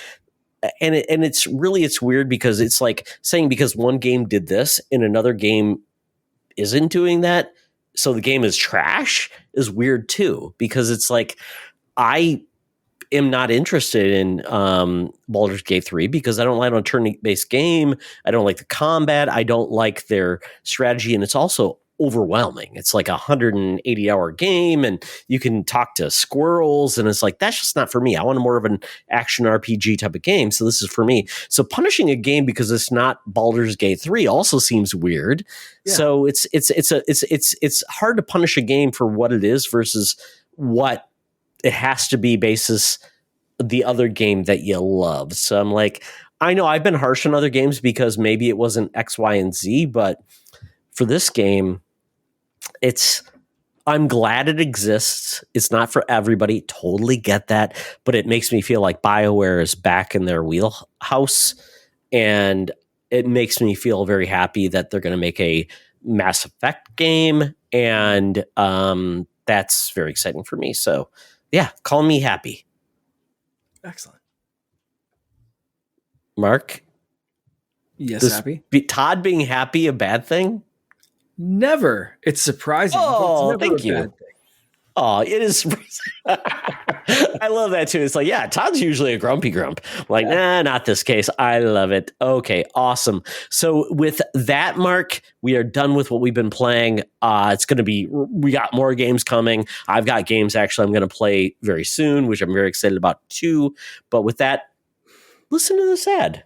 A: it's weird because it's like saying because one game did this and another game isn't doing that, so the game is trash is weird too, because it's like I am not interested in Baldur's Gate 3 because I don't like a turn-based game. I don't like the combat. I don't like their strategy, and it's also overwhelming. It's like a 180-hour game, and you can talk to squirrels, and it's like that's just not for me. I want more of an action RPG type of game, so this is for me. So punishing a game because it's not Baldur's Gate 3 also seems weird.
B: Yeah.
A: So it's hard to punish a game for what it is versus what it has to be basis the other game that you love. So I'm like, I know I've been harsh on other games because maybe it wasn't X, Y, and Z, but for this game, I'm glad it exists. It's not for everybody. Totally get that. But it makes me feel like BioWare is back in their wheelhouse. And it makes me feel very happy that they're going to make a Mass Effect game. And that's very exciting for me. So yeah, call me happy.
B: Excellent.
A: Mark,
B: Yes, happy.
A: Todd being happy a bad thing?
B: Never. It's surprising, but it's
A: Oh,
B: never
A: thank
B: a
A: you.
B: bad thing.
A: Oh, it is. I love that too. It's like, yeah, Todd's usually a grumpy grump. I'm like, nah, not this case. I love it. Okay, awesome. So with that, Mark, we are done with what we've been playing. It's going to be, we got more games coming. I've got games actually I'm going to play very soon, which I'm very excited about too. But with that, listen to this ad.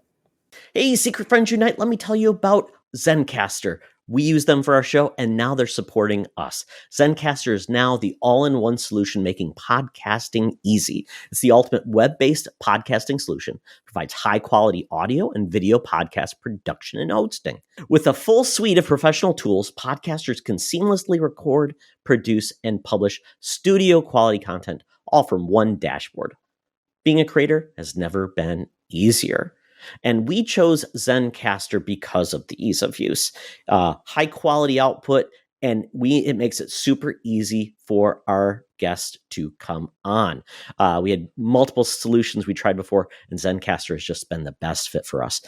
A: Hey, Secret Friends Unite, let me tell you about Zencastr. We use them for our show, and now they're supporting us. Zencastr is now the all-in-one solution making podcasting easy. It's the ultimate web-based podcasting solution. Provides high-quality audio and video podcast production and hosting. With a full suite of professional tools, podcasters can seamlessly record, produce, and publish studio-quality content, all from one dashboard. Being a creator has never been easier. And we chose Zencastr because of the ease of use, high quality output, and it makes it super easy for our guests to come on. We had multiple solutions we tried before, and Zencastr has just been the best fit for us.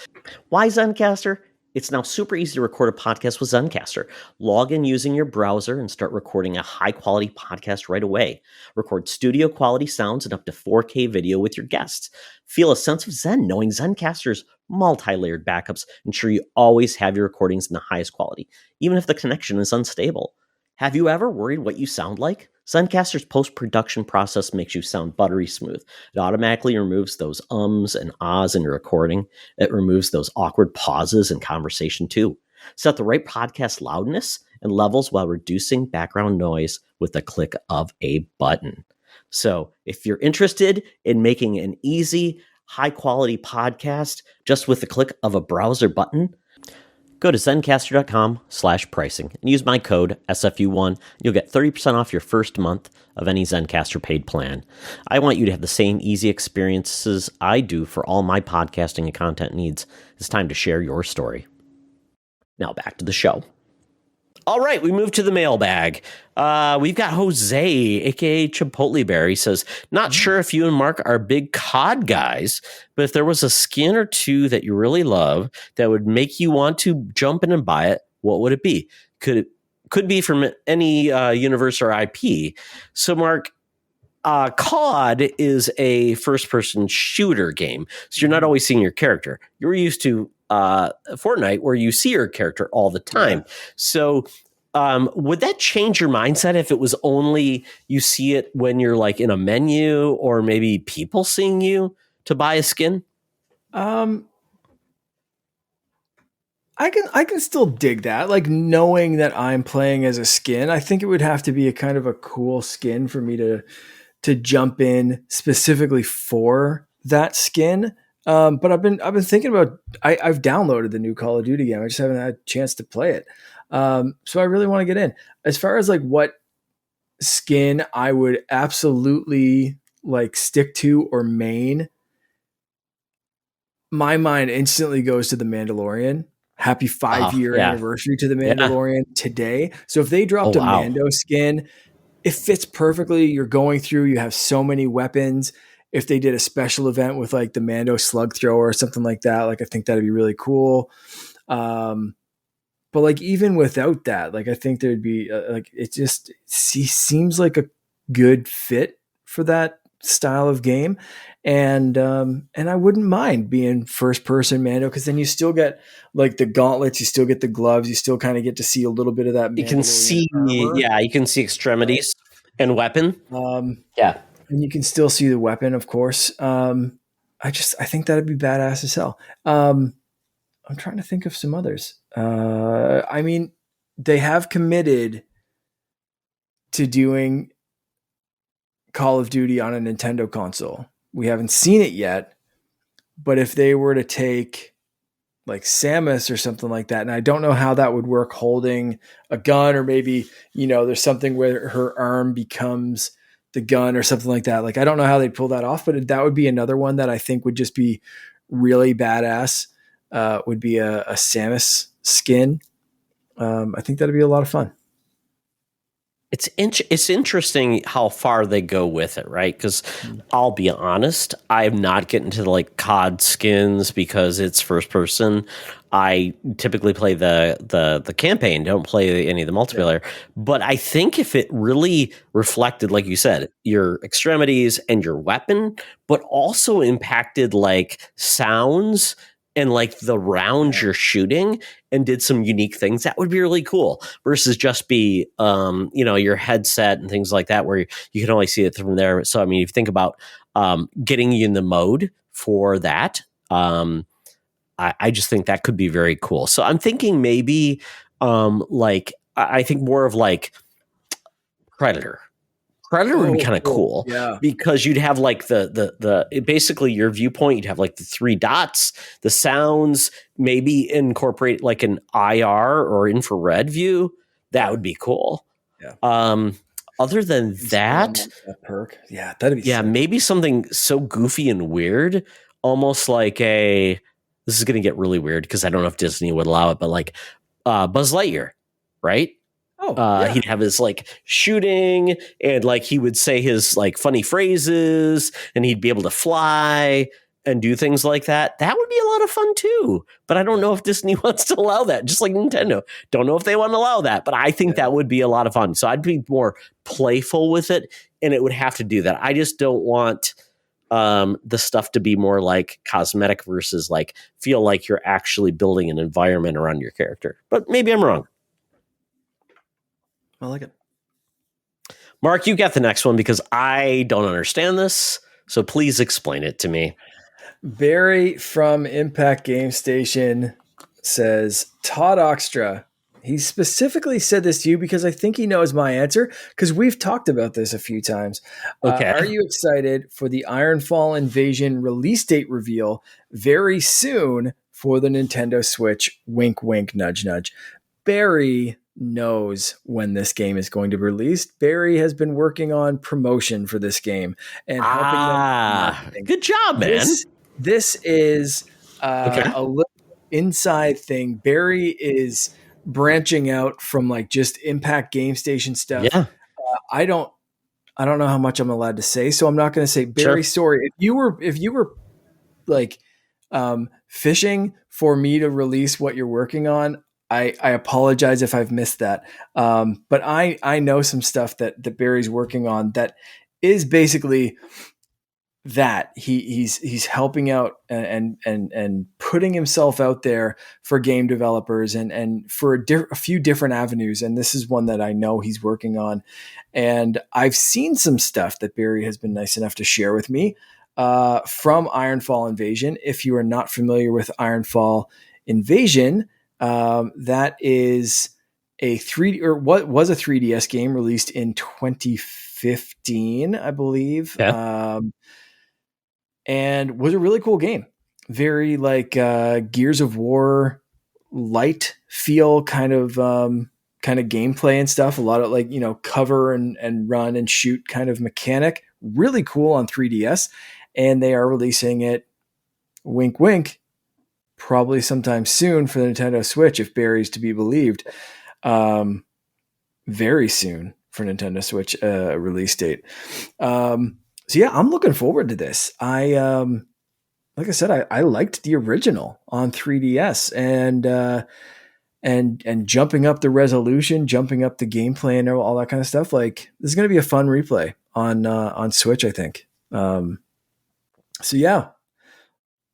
A: Why Zencastr? It's now super easy to record a podcast with Zencastr. Log in using your browser and start recording a high-quality podcast right away. Record studio-quality sounds and up to 4K video with your guests. Feel a sense of zen knowing Zencastr's multi-layered backups ensure you always have your recordings in the highest quality, even if the connection is unstable. Have you ever worried what you sound like? Zencastr's post-production process makes you sound buttery smooth. It automatically removes those ums and ahs in your recording. It removes those awkward pauses in conversation too. Set the right podcast loudness and levels while reducing background noise with the click of a button. So if you're interested in making an easy, high quality podcast just with the click of a browser button, go to zencastr.com/pricing and use my code SFU1. You'll get 30% off your first month of any Zencastr paid plan. I want you to have the same easy experiences I do for all my podcasting and content needs. It's time to share your story. Now back to the show. All right, we move to the mailbag. We've got Jose, aka Chipotle Bear. He says, not sure if you and Mark are big COD guys, but if there was a skin or two that you really love that would make you want to jump in and buy it, what would it be? Could be from any universe or IP. So, Mark, COD is a first-person shooter game, so you're not always seeing your character. You're used to Fortnite, where you see your character all the time. Yeah. So would that change your mindset if it was only you see it when you're like in a menu or maybe people seeing you to buy a skin?
B: I can still dig that, like knowing that I'm playing as a skin. I think it would have to be a kind of a cool skin for me to jump in specifically for that skin. But I've been thinking about. I've downloaded the new Call of Duty game. I just haven't had a chance to play it. So I really want to get in. As far as like what skin I would absolutely like stick to or main, my mind instantly goes to the Mandalorian. Happy 5-year anniversary to the Mandalorian today. So if they dropped a Mando skin, it fits perfectly. You're going through, you have so many weapons. If they did a special event with like the Mando slug thrower or something like that, like I think that'd be really cool. But like even without that, like I think there'd be like it just seems like a good fit for that style of game, and I wouldn't mind being first person Mando because then you still get like the gauntlets, you still get the gloves, you still kind of get to see a little bit of that.
A: You can see, armor. You can see extremities and weapon.
B: And you can still see the weapon, of course. I think that'd be badass as hell. I'm trying to think of some others. I mean, they have committed to doing Call of Duty on a Nintendo console. We haven't seen it yet, but if they were to take like Samus or something like that, and I don't know how that would work holding a gun, or maybe, there's something where her arm becomes the gun or something like that. Like, I don't know how they'd pull that off, but that would be another one that I think would just be really badass. Would be a Samus skin. I think that'd be a lot of fun.
A: It's interesting how far they go with it, right? Because I'll be honest, I'm not getting to the like COD skins because it's first person. I typically play the campaign, don't play any of the multiplayer. Yeah. But I think if it really reflected, like you said, your extremities and your weapon, but also impacted like sounds and like the rounds you're shooting and did some unique things, that would be really cool versus just be, your headset and things like that, where you can only see it from there. So, I mean, if you think about getting you in the mode for that, I just think that could be very cool. So I'm thinking maybe I think more of like Predator. Predator would be kind of cool, because you'd have like the basically your viewpoint, you'd have like the 3 dots, the sounds, maybe incorporate like an IR or infrared view. That would be cool. Yeah. Other than that
B: perk, that'd be sick.
A: Maybe something so goofy and weird, almost like this is going to get really weird because I don't know if Disney would allow it, but like Buzz Lightyear, right? He'd have his like shooting, and like he would say his like funny phrases, and he'd be able to fly and do things like that. That would be a lot of fun too. But I don't know if Disney wants to allow that, just like Nintendo. Don't know if they want to allow that, but I think that would be a lot of fun. So I'd be more playful with it, and it would have to do that. I just don't want the stuff to be more like cosmetic versus like feel like you're actually building an environment around your character. But maybe I'm wrong.
B: I like it.
A: Mark, you got the next one because I don't understand this. So please explain it to me.
B: Barry from Impact Game Station says, Todd Oxtra He specifically said this to you because I think he knows my answer because we've talked about this a few times.
A: Okay.
B: Are you excited for the Ironfall Invasion release date reveal very soon for the Nintendo Switch? Wink, wink, nudge, nudge. Barry knows when this game is going to be released. Barry has been working on promotion for this game and helping them with marketing.
A: Good job, man.
B: This is
A: Okay.
B: a little inside thing. Barry is branching out from like just Impact Game Station stuff.
A: Yeah.
B: I don't know how much I'm allowed to say, so I'm not going to say. Barry,
A: Sure.
B: sorry. If you were like fishing for me to release what you're working on, I apologize if I've missed that. But I know some stuff that Barry's working on that is basically that he's helping out and putting himself out there for game developers and for a few different avenues. And this is one that I know he's working on. And I've seen some stuff that Barry has been nice enough to share with me from Ironfall Invasion. If you are not familiar with Ironfall Invasion, that is a what was a 3DS game released in 2015, I believe.
A: Yeah.
B: And was a really cool game. Very like Gears of War light feel kind of gameplay and stuff. A lot of like, cover and run and shoot kind of mechanic. Really cool on 3DS. And they are releasing it, wink, wink, probably sometime soon for the Nintendo Switch, if Barry's to be believed. Very soon for Nintendo Switch release date. So yeah, I'm looking forward to this. Like I said, I liked the original on 3DS and jumping up the resolution, jumping up the gameplay and all that kind of stuff. Like this is going to be a fun replay on Switch, I think. So yeah,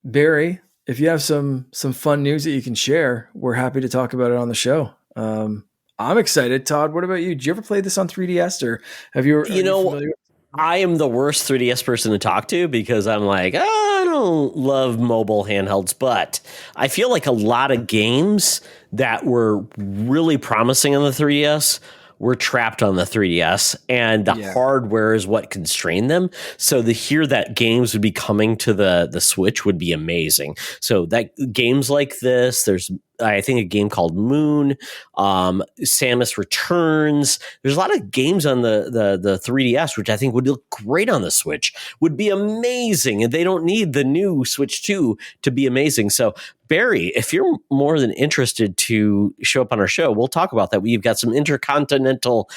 B: Barry, if you have some fun news that you can share, we're happy to talk about it on the show. I'm excited. Todd, what about you? Did you ever play this on 3DS or are you familiar with?
A: I am the worst 3DS person to talk to because I'm like, I don't love mobile handhelds, but I feel like a lot of games that were really promising on the 3DS were trapped on the 3DS, and the hardware is what constrained them. So to hear that games would be coming to the Switch would be amazing. So that games like this, there's I think a game called Moon, Samus Returns. There's a lot of games on the 3DS, which I think would look great on the Switch, would be amazing. And they don't need the new Switch 2 to be amazing. So Barry, if you're more than interested to show up on our show, we'll talk about that. We've got some intercontinental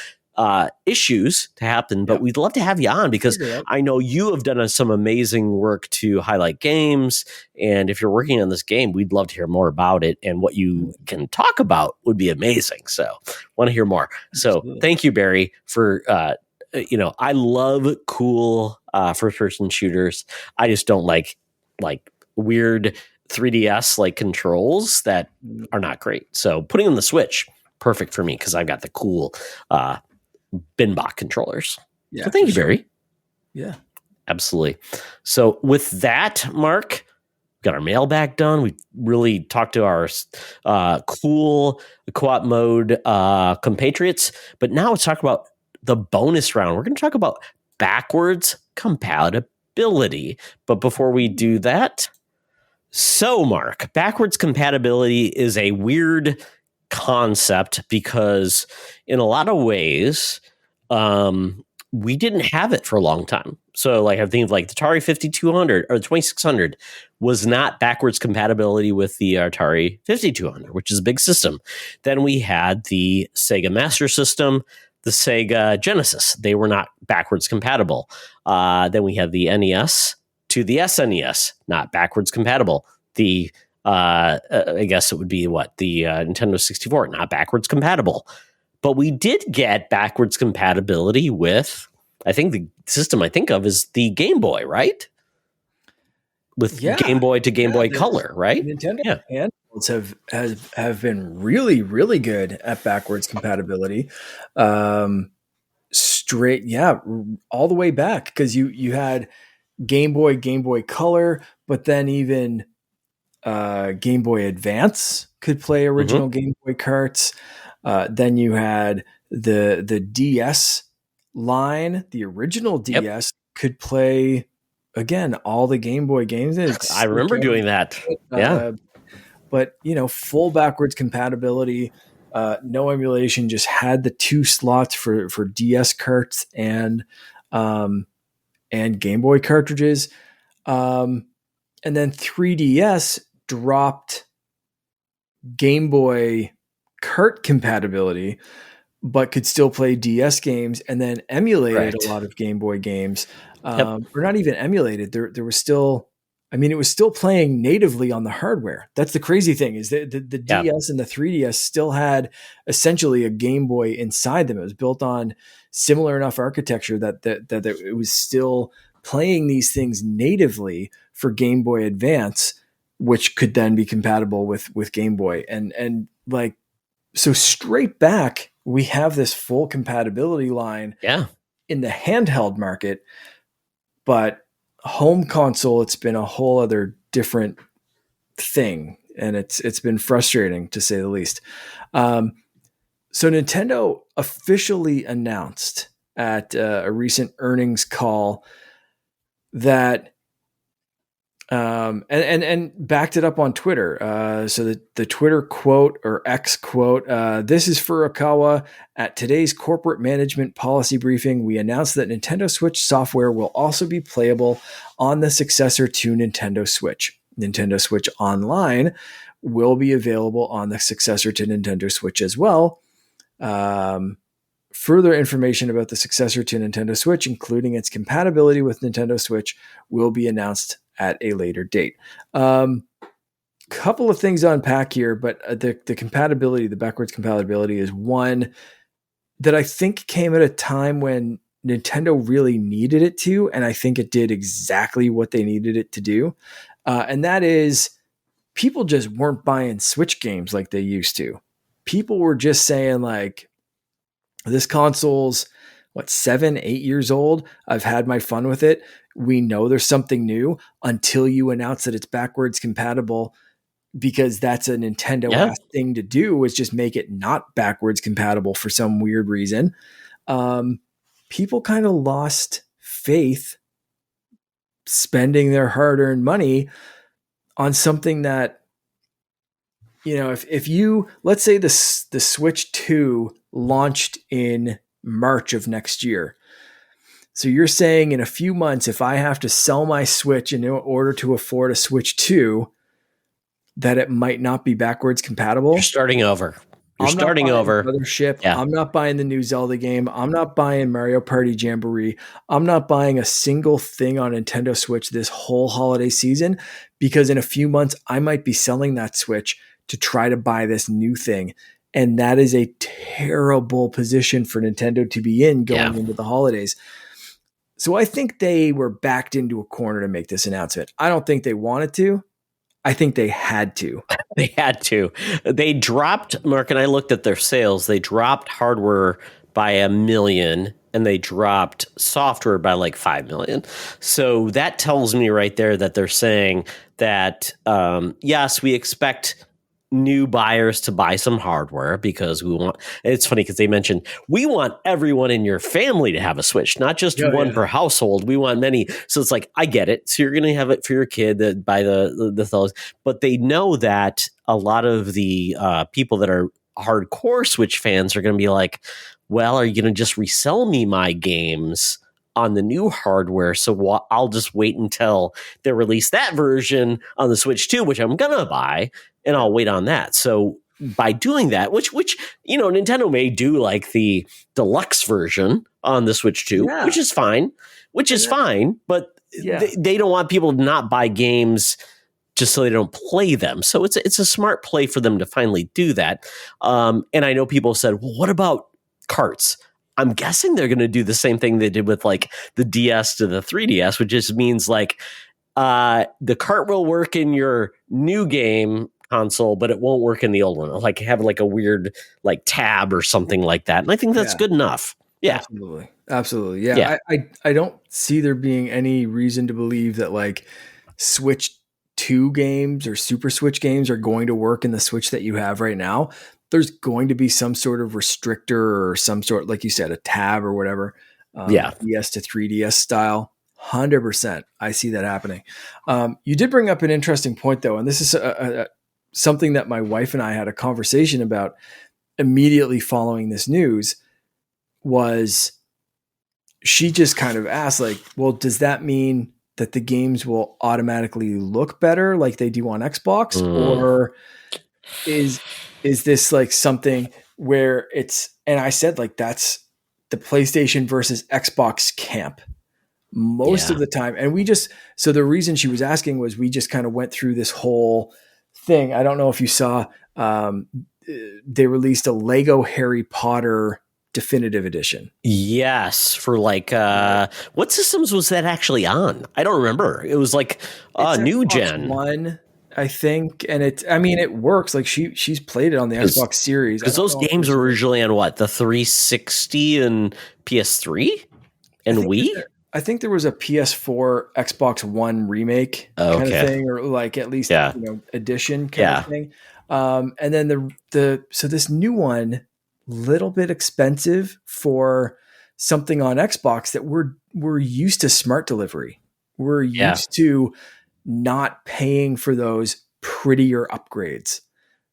A: issues to happen, but we'd love to have you on because I know you have done some amazing work to highlight games. And if you're working on this game, we'd love to hear more about it. And what you can talk about would be amazing. So want to hear more. So thank you, Barry, for, I love cool first person shooters. I just don't like weird 3DS like controls that are not great. So putting on the Switch, perfect for me because I've got the cool Binbot controllers.
B: Yeah,
A: so thank you, Barry.
B: Yeah,
A: absolutely. So with that, Mark, we got our mailbag done. We really talked to our cool co-op mode compatriots, but now let's talk about the bonus round. We're going to talk about backwards compatibility. But before we do that, so Mark, backwards compatibility is a weird concept because in a lot of ways we didn't have it for a long time. So like I think like the Atari 5200 or the 2600 was not backwards compatibility with the Atari 5200, which is a big system. Then we had the Sega Master System, the Sega Genesis. They were not backwards compatible. Then we had the NES to the SNES, not backwards compatible. The I guess it would be the Nintendo 64, not backwards compatible. But we did get backwards compatibility with, I think the system I think of is the Game Boy, right? With Game Boy to Game Boy Color, right?
B: Nintendo handhelds have been really, really good at backwards compatibility. Straight, all the way back because you had Game Boy Color, but then even Game Boy Advance could play
A: Hmm.
B: original Game Boy carts. Then you had the DS line. The original
A: Yep.
B: DS could play again all the Game Boy games. It's
A: I
B: still
A: remember
B: carries,
A: doing that. Yeah.
B: but full backwards compatibility. No emulation, just had the two slots for DS carts um, and Game Boy cartridges. Um, and then 3DS dropped Game Boy cart compatibility, but could still play DS games, and then emulated a
A: Correct.
B: lot of Game Boy games,
A: Yep.
B: or not even emulated. There was still, I mean, it was still playing natively on the hardware. That's the crazy thing, is that the
A: Yeah.
B: DS and the 3DS still had essentially a Game Boy inside them. It was built on similar enough architecture that it was still playing these things natively for Game Boy Advance, which could then be compatible with Game Boy. And like, so straight back, we have this full compatibility line
A: Yeah.
B: in the handheld market, but home console, it's been a whole other different thing, and it's been frustrating to say the least. Um, so Nintendo officially announced at a recent earnings call that and backed it up on Twitter. So the Twitter quote, or X quote, this is Furukawa. At today's corporate management policy briefing, we announced that Nintendo Switch software will also be playable on the successor to Nintendo Switch. Nintendo Switch Online will be available on the successor to Nintendo Switch as well. Um, Further information about the successor to Nintendo Switch, including its compatibility with Nintendo Switch, will be announced at a later date. Couple of things to unpack here, but the compatibility, the backwards compatibility, is one that I think came at a time when Nintendo really needed it to, and I think it did exactly what they needed it to do. And that is, people just weren't buying Switch games like they used to. People were just saying, like, this console's what, 7, 8 years old. I've had my fun with it. We know there's something new until you announce that it's backwards compatible, because that's a Nintendo
A: Yeah.
B: ass thing to do, is just make it not backwards compatible for some weird reason. Um, People kind of lost faith spending their hard earned money on something that, if you, let's say the Switch 2 launched in March of next year. So you're saying in a few months, if I have to sell my Switch in order to afford a Switch 2, that it might not be backwards
A: You're
B: compatible?
A: starting over. You're
B: I'm not
A: starting
B: buying
A: over.
B: Mothership.
A: Yeah.
B: I'm not buying the new Zelda game. I'm not buying Mario Party Jamboree. I'm not buying a single thing on Nintendo Switch this whole holiday season, because in a few months, I might be selling that Switch to try to buy this new thing. And that is a terrible position for Nintendo to be in
A: Yeah.
B: going into the holidays. So I think they were backed into a corner to make this announcement. I don't think they wanted to. I think they had to.
A: They had to. They dropped, Mark and I looked at their sales. They dropped hardware by 1 million and they dropped software by like 5 million. So that tells me right there that they're saying that, yes, we expect new buyers to buy some hardware because we want, it's funny because they mentioned we want everyone in your family to have a Switch, not just
B: Oh,
A: one
B: yeah.
A: per household. We want many. So it's like, I get it. So you're going to have it for your kid that buy the those, but they know that a lot of the people that are hardcore Switch fans are going to be like, well, are you going to just resell me my games on the new hardware? So I'll just wait until they release that version on the Switch 2, which I'm going to buy, and I'll wait on that. So by doing that, which Nintendo may do like the deluxe version on the Switch 2,
B: Yeah.
A: which is
B: And that,
A: fine, but
B: yeah.
A: they don't want people to not buy games just so they don't play them. So it's a smart play for them to finally do that. And I know people said, well, what about carts? I'm guessing they're going to do the same thing they did with like the DS to the 3DS, which just means like the cart will work in your new game console, but it won't work in the old one. Like have like a weird like tab or something like that. And I think that's
B: Yeah.
A: good enough. Yeah.
B: Absolutely. Absolutely. Yeah.
A: Yeah.
B: I don't see there being any reason to believe that, like, Switch 2 games or Super Switch games are going to work in the Switch that you have right now, there's going to be some sort of restrictor or some sort, like you said, a tab or whatever,
A: Yeah.
B: DS to 3DS style. 100%. I see that happening. You did bring up an interesting point, though, and this is something that my wife and I had a conversation about immediately following this news. Was she just kind of asked, like, well, does that mean that the games will automatically look better like they do on Xbox? Or is this like something where it's, and I said, like, that's the PlayStation versus Xbox camp most of the time. And so the reason she was asking was we just kind of went through this whole thing. I don't know if you saw, they released a Lego Harry Potter definitive edition.
A: Yes, for like what systems was that actually on? I don't remember. It was like new
B: Xbox
A: gen
B: One, I think, and it works. Like she's played it on the Xbox Series
A: because those games were originally on what, the 360 and PS3 and Wii.
B: I think there was a PS4 Xbox One remake kind of thing, or like at least edition kind of thing. And then so this new one, little bit expensive for something on Xbox that we're used to smart delivery. We're used to not paying for those prettier upgrades.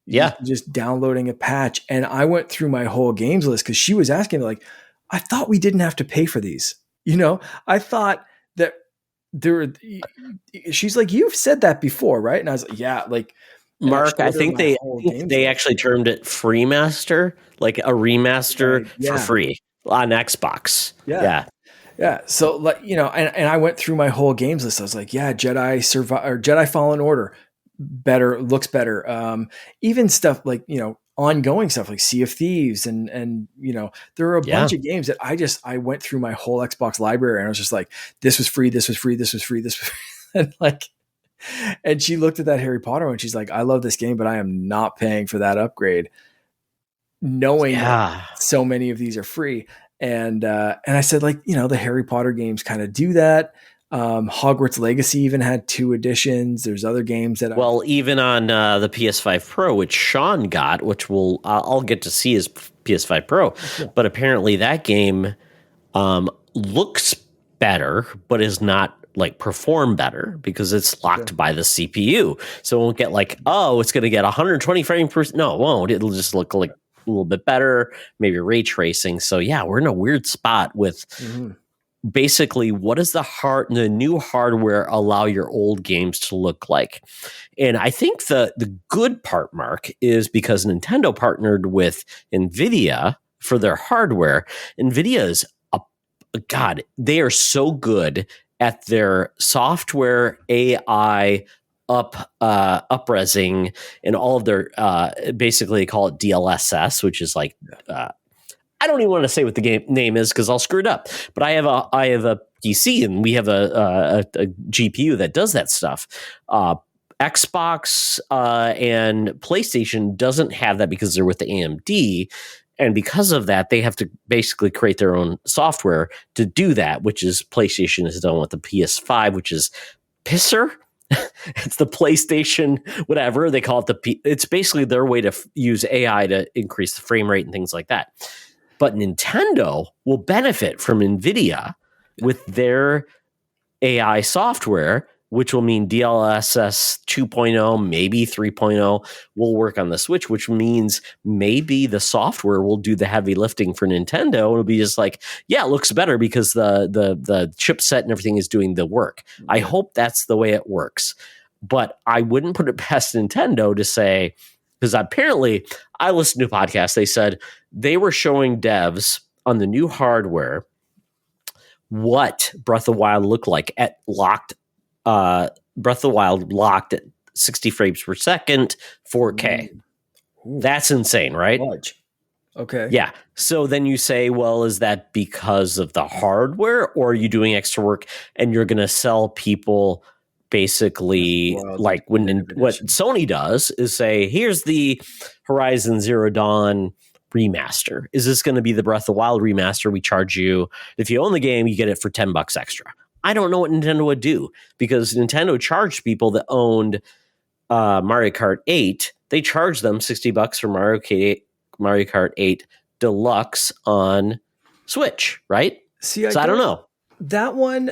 B: Just downloading a patch. And I went through my whole games list because she was asking me, like, I thought we didn't have to pay for these. I thought that she's like, you've said that before, right? And I was like, yeah, like,
A: Mark, I think they actually termed it free master, like a remaster for free on Xbox. Yeah.
B: So, like, and I went through my whole games list. I was like, yeah, Jedi Fallen Order looks better. Even stuff like, ongoing stuff like Sea of Thieves and there are a bunch of games that I went through my whole Xbox library and I was just like, this was free, this was free, this was free, this was free. And like, and she looked at that Harry Potter one. She's like, I love this game, but I am not paying for that upgrade, knowing that so many of these are free. And I said, like, the Harry Potter games kind of do that. Hogwarts Legacy even had 2 editions. There's other games that
A: even on the PS5 Pro, which Sean got, which I'll get to see his PS5 Pro, but apparently that game looks better, but is not like perform better because it's locked by the CPU. So it won't get like, it's going to get 120 frames per. No, it won't. It'll just look like a little bit better, maybe ray tracing. So yeah, we're in a weird spot with basically what does the new hardware allow your old games to look like? And I think the good part, Mark, is because Nintendo partnered with NVIDIA for their hardware. NVIDIA is they are so good at their software AI upresing and all of their basically call it DLSS, which is like I don't even want to say what the game name is because I'll screw it up. But I have a PC and we have a GPU that does that stuff. Xbox and PlayStation doesn't have that because they're with the AMD. And because of that, they have to basically create their own software to do that, which is PlayStation has done with the PS5, which is pisser. It's the PlayStation, whatever they call it. It's basically their way to use AI to increase the frame rate and things like that. But Nintendo will benefit from NVIDIA with their AI software, which will mean DLSS 2.0, maybe 3.0 will work on the Switch, which means maybe the software will do the heavy lifting for Nintendo. It'll be just like, yeah, it looks better because the chipset and everything is doing the work. I hope that's the way it works. But I wouldn't put it past Nintendo to say, because apparently I listened to podcasts, they said they were showing devs on the new hardware what Breath of the Wild looked like at locked Breath of the Wild locked at 60 frames per second, 4K. Ooh. That's insane, right?
B: Okay.
A: Yeah. So then you say, well, is that because of the hardware or are you doing extra work and you're going to sell people basically like what Sony does is say, here's the Horizon Zero Dawn remaster. Is this going to be the Breath of the Wild remaster? We charge you, if you own the game, you get it for $10 extra. I don't know what Nintendo would do, because Nintendo charged people that owned Mario Kart 8. They charged them $60 for Mario Kart 8 Deluxe on Switch, right?
B: See, I
A: So I don't
B: don't
A: know.
B: that one.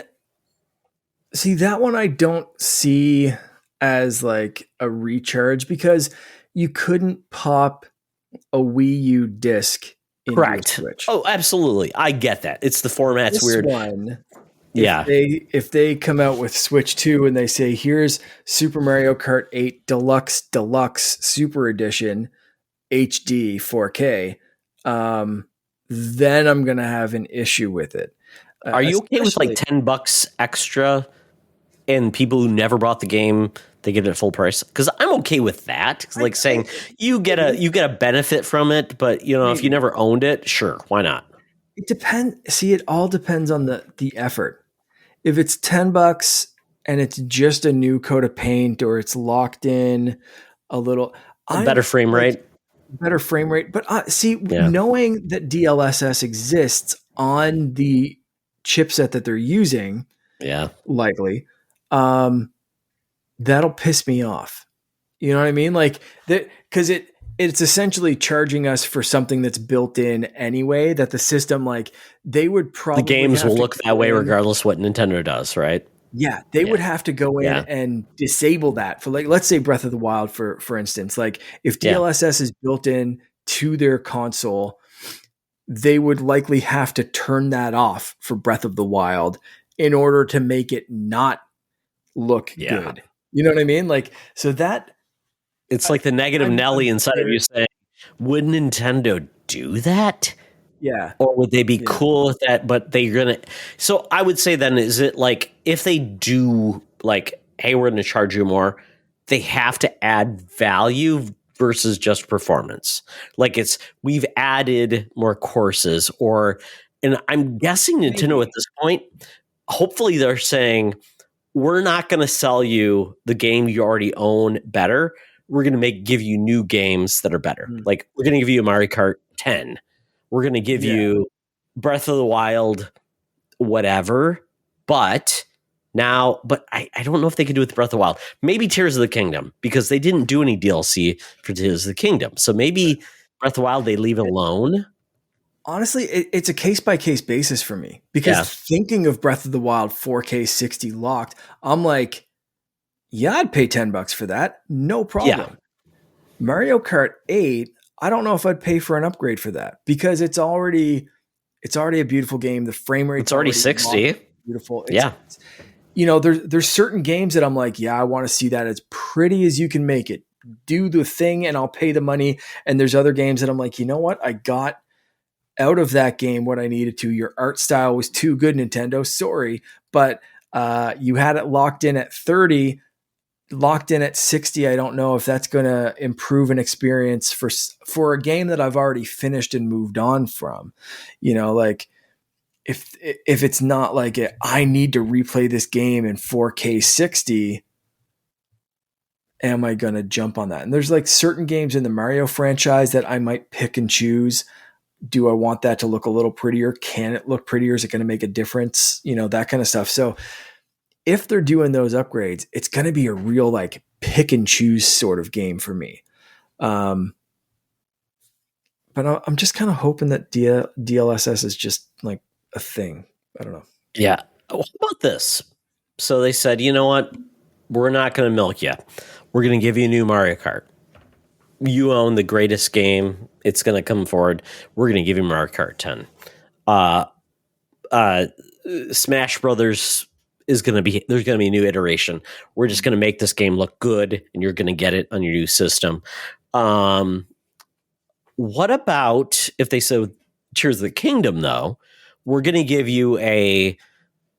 B: See, that one I don't see as like a recharge because you couldn't pop a Wii U disc into a
A: Correct.
B: Switch.
A: Oh, absolutely. I get that. It's the format's
B: This
A: weird.
B: one,
A: Yeah.
B: if they come out with Switch 2 and they say here's Super Mario Kart 8 Deluxe Super Edition HD 4K, then I'm gonna have an issue with it.
A: Are you okay with like
B: Especially
A: $10 extra, and people who never bought the game, they get it at full price? Because I'm okay with that. It's like saying you get a benefit from it, but if you
B: maybe.
A: never owned it, sure, why not?
B: It depends. See, it all depends on the effort. If it's $10 and it's just a new coat of paint or it's locked in a little,
A: A better
B: I'm
A: frame
B: like
A: rate.
B: better frame rate. But see,
A: Yeah.
B: knowing that DLSS exists on the chipset that they're using,
A: Yeah.
B: likely, um, that'll piss me off. You know what I mean? Like that because it's essentially charging us for something that's built in anyway. That the system like they would
A: The
B: probably
A: games
B: have
A: will
B: to
A: look that
B: go
A: way
B: in.
A: regardless what Nintendo does, right?
B: Yeah, they
A: Yeah.
B: would have to go in
A: Yeah.
B: and disable that for like let's say Breath of the Wild for instance. Like if
A: Yeah.
B: DLSS is built in to their console, they would likely have to turn that off for Breath of the Wild in order to make it not look
A: Yeah.
B: good. You know what I mean? Like so that
A: It's like the negative
B: I'm
A: Nelly inside of you
B: scared.
A: saying, would Nintendo do that?
B: Yeah,
A: Or would they be
B: yeah.
A: cool with that? But they're gonna. So I would say then, is it like if they do like, hey, we're gonna charge you more, they have to add value versus just performance. Like we've added more courses, and I'm guessing Nintendo at
B: Maybe.
A: this point, hopefully they're saying, we're not going to sell you the game you already own better. We're going to give you new games that are better.
B: Mm.
A: Like we're going to give you a Mario Kart 10. We're going to give
B: Yeah.
A: you Breath of the Wild, whatever. But I don't know if they could do it with Breath of the Wild. Maybe Tears of the Kingdom, because they didn't do any DLC for Tears of the Kingdom. So maybe Breath of the Wild they leave alone.
B: Honestly, it's a case by case basis for me because
A: Yeah.
B: thinking of Breath of the Wild 4K 60 locked, I'm like, yeah, I'd pay $10 for that. No
A: Yeah.
B: problem. Mario Kart 8, I don't know if I'd pay for an upgrade for that because it's already a beautiful game. The frame rate's
A: It's already
B: already locked,
A: 60.
B: beautiful.
A: Yeah.
B: There's certain games that I'm like, yeah, I want to see that as pretty as you can make it. Do the thing and I'll pay the money. And there's other games that I'm like, you know what? I got out of that game what I needed to. Your art style was too good, Nintendo. Sorry, but you had it locked in at 30, locked in at 60. I don't know if that's going to improve an experience for a game that I've already finished and moved on from. Like if it's not like I need to replay this game in 4K 60. Am I going to jump on that? And there's like certain games in the Mario franchise that I might pick and choose. Do I want that to look a little prettier? Can it look prettier? Is it going to make a difference? That kind of stuff. So if they're doing those upgrades, it's going to be a real like pick and choose sort of game for me. But I'm just kind of hoping that DLSS is just like a thing. I don't know.
A: Yeah. What about this? So they said, you know what? We're not going to milk you. We're going to give you a new Mario Kart. You own the greatest game. It's going to come forward. We're going to give you Mario Kart 10. Smash Brothers there's going to be a new iteration. We're just going to make this game look good, and you're going to get it on your new system. What about if they said Tears of the Kingdom, though? We're going to give you a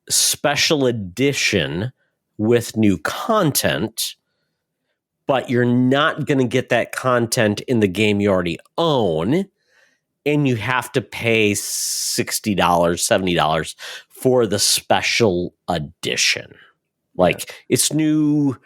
A: special edition with new content, but you're not going to get that content in the game you already own, and you have to pay $60, $70 for the special edition. Like it's new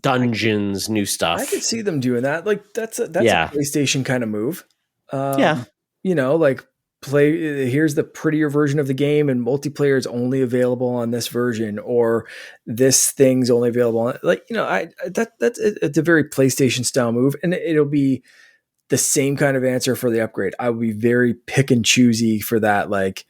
A: dungeons, new stuff.
B: I could see them doing that. Like that's a
A: Yeah.
B: PlayStation kind of move.
A: Yeah.
B: Like play, here's the prettier version of the game, and multiplayer is only available on this version, or this thing's only available on, like, that's a very PlayStation style move, and it'll be the same kind of answer for the upgrade. I will be very pick and choosy for that. Like,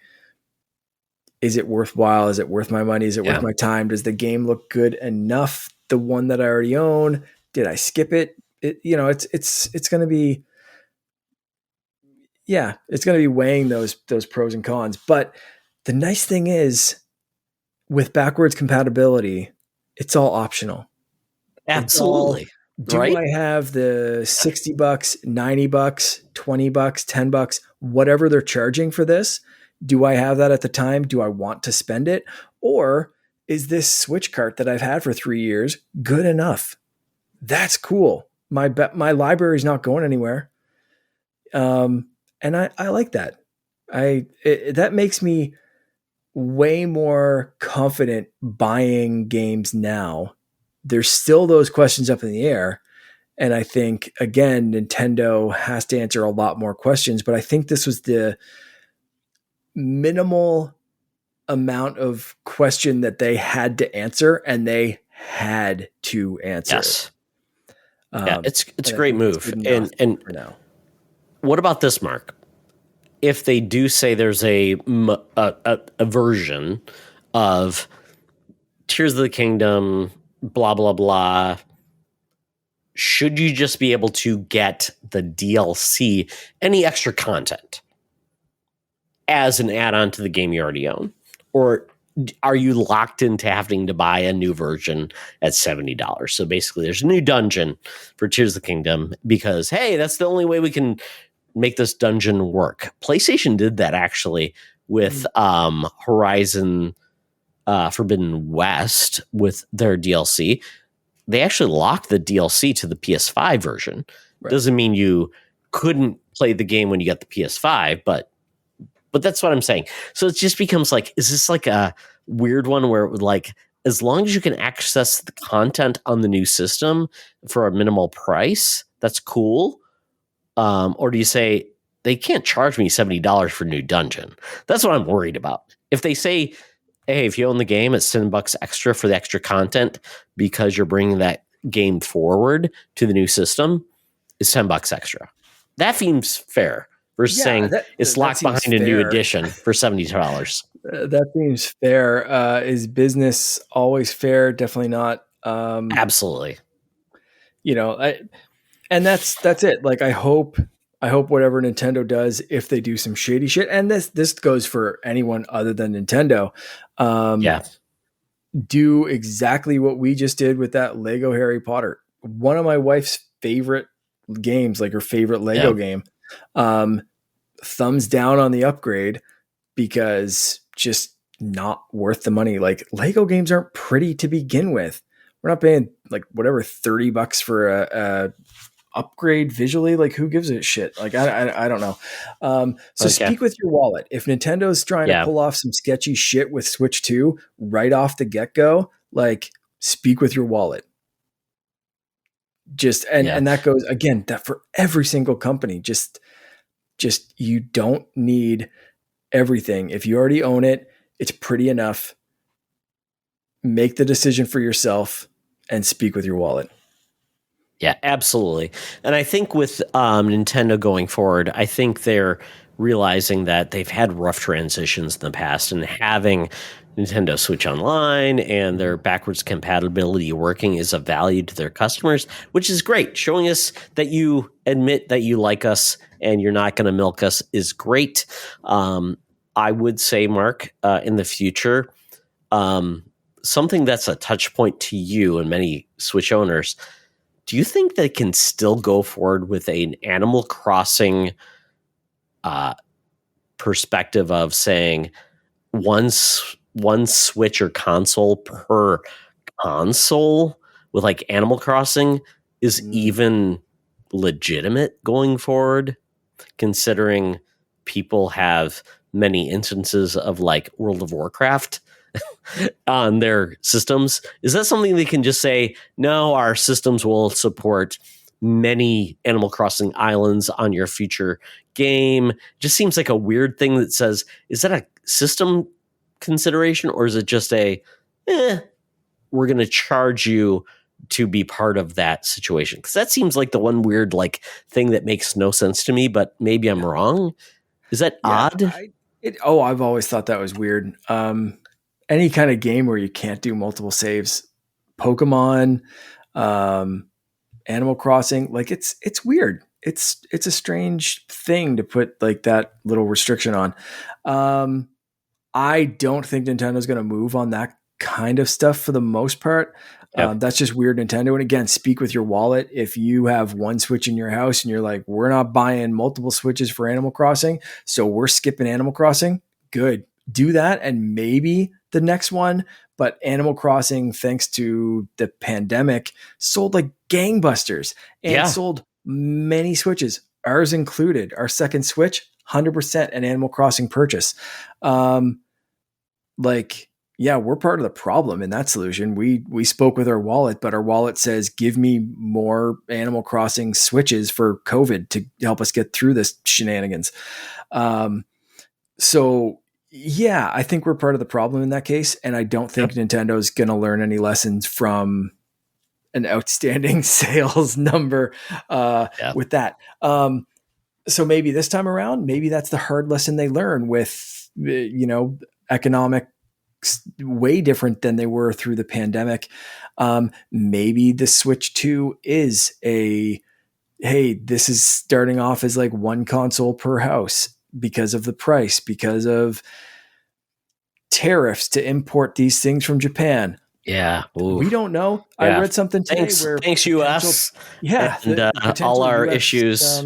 B: is it worthwhile? Is it worth my money? Is it worth my time? Does the game look good enough? The one that I already own, did I skip it? It's going to be, it's going to be weighing those pros and cons. But the nice thing is, with backwards compatibility, it's all optional.
A: Absolutely.
B: Do
A: Right?
B: I have the $60, $90, $20, $10, whatever they're charging for this? Do I have that at the time? Do I want to spend it? Or is this Switch cart that I've had for 3 years good enough? That's cool. My library is not going anywhere. And I like that. That makes me way more confident buying games now. There's still those questions up in the air. And I think, again, Nintendo has to answer a lot more questions, but I think this was the minimal amount of question that they had to answer, and they had to answer.
A: Yes. It's a great move.
B: And
A: And
B: for now,
A: what about this, Mark? If they do say there's a version of Tears of the Kingdom, blah, blah, blah, should you just be able to get the DLC, any extra content, as an add-on to the game you already own? Or are you locked into having to buy a new version at $70? So basically, there's a new dungeon for Tears of the Kingdom because, hey, that's the only way we can make this dungeon work. PlayStation did that actually with Horizon Forbidden West with their DLC. They actually locked the DLC to the PS5 version. Right. Doesn't mean you couldn't play the game when you got the PS5, but that's what I'm saying. So it just becomes like, is this like a weird one where it would, like, as long as you can access the content on the new system for a minimal price, that's cool? Or do you say they can't charge me $70 for a new dungeon? That's what I'm worried about. If they say, hey, if you own the game, it's $10 extra for the extra content because you're bringing that game forward to the new system, it's $10 extra. That seems fair. Versus saying it's locked behind a new edition for $70.
B: That seems fair. Is business always fair? Definitely not.
A: Absolutely.
B: And that's it. Like, I hope whatever Nintendo does, if they do some shady shit, and this goes for anyone other than Nintendo, do exactly what we just did with that Lego Harry Potter. One of my wife's favorite games, like her favorite Lego game. Thumbs down on the upgrade because just not worth the money. Like, Lego games aren't pretty to begin with. We're not paying like whatever $30 for a upgrade visually. Like, who gives a shit? Like, I don't know. So speak with your wallet. If Nintendo's trying to pull off some sketchy shit with Switch 2 right off the get-go, like, speak with your wallet. Just and that goes again, that for every single company. Just you don't need everything. If you already own it, it's pretty enough. Make the decision for yourself and speak with your wallet.
A: Yeah, absolutely. And I think with Nintendo going forward, I think they're realizing that they've had rough transitions in the past, and having Nintendo Switch Online and their backwards compatibility working is of value to their customers, which is great. Showing us that you admit that you like us and you're not going to milk us is great. I would say, Mark, in the future, something that's a touch point to you and many Switch owners, do you think they can still go forward with an Animal Crossing perspective of saying one Switch or console per console with like Animal Crossing is even legitimate going forward, considering people have many instances of like World of Warcraft on their systems? Is that something they can just say, no, our systems will support many Animal Crossing islands on your future game. Just seems like a weird thing that says, is that a system consideration, or is it just we're going to charge you to be part of that situation? Because that seems like the one weird like thing that makes no sense to me, but maybe I'm wrong. Is that odd?
B: I've always thought that was weird. Any kind of game where you can't do multiple saves, Pokemon, Animal Crossing, like it's weird. It's a strange thing to put like that little restriction on. I don't think Nintendo's going to move on that kind of stuff for the most part. That's just weird, Nintendo. And again, speak with your wallet. If you have one Switch in your house and you're like, we're not buying multiple Switches for Animal Crossing, so we're skipping Animal Crossing, good. Do that and maybe the next one. But Animal Crossing, thanks to the pandemic, sold like gangbusters and sold many Switches, ours included. Our second Switch, 100% an Animal Crossing purchase. We're part of the problem in that solution. We spoke with our wallet, but our wallet says, give me more Animal Crossing Switches for COVID to help us get through this shenanigans. I think we're part of the problem in that case. And I don't think Nintendo's going to learn any lessons from an outstanding sales number with that. So maybe this time around, maybe that's the hard lesson they learn with, economic way different than they were through the pandemic. Maybe the Switch 2 is this is starting off as like one console per house because of the price, because of tariffs to import these things from Japan.
A: Yeah. Ooh.
B: We don't know. I read something today
A: thanks US. And all our US, issues.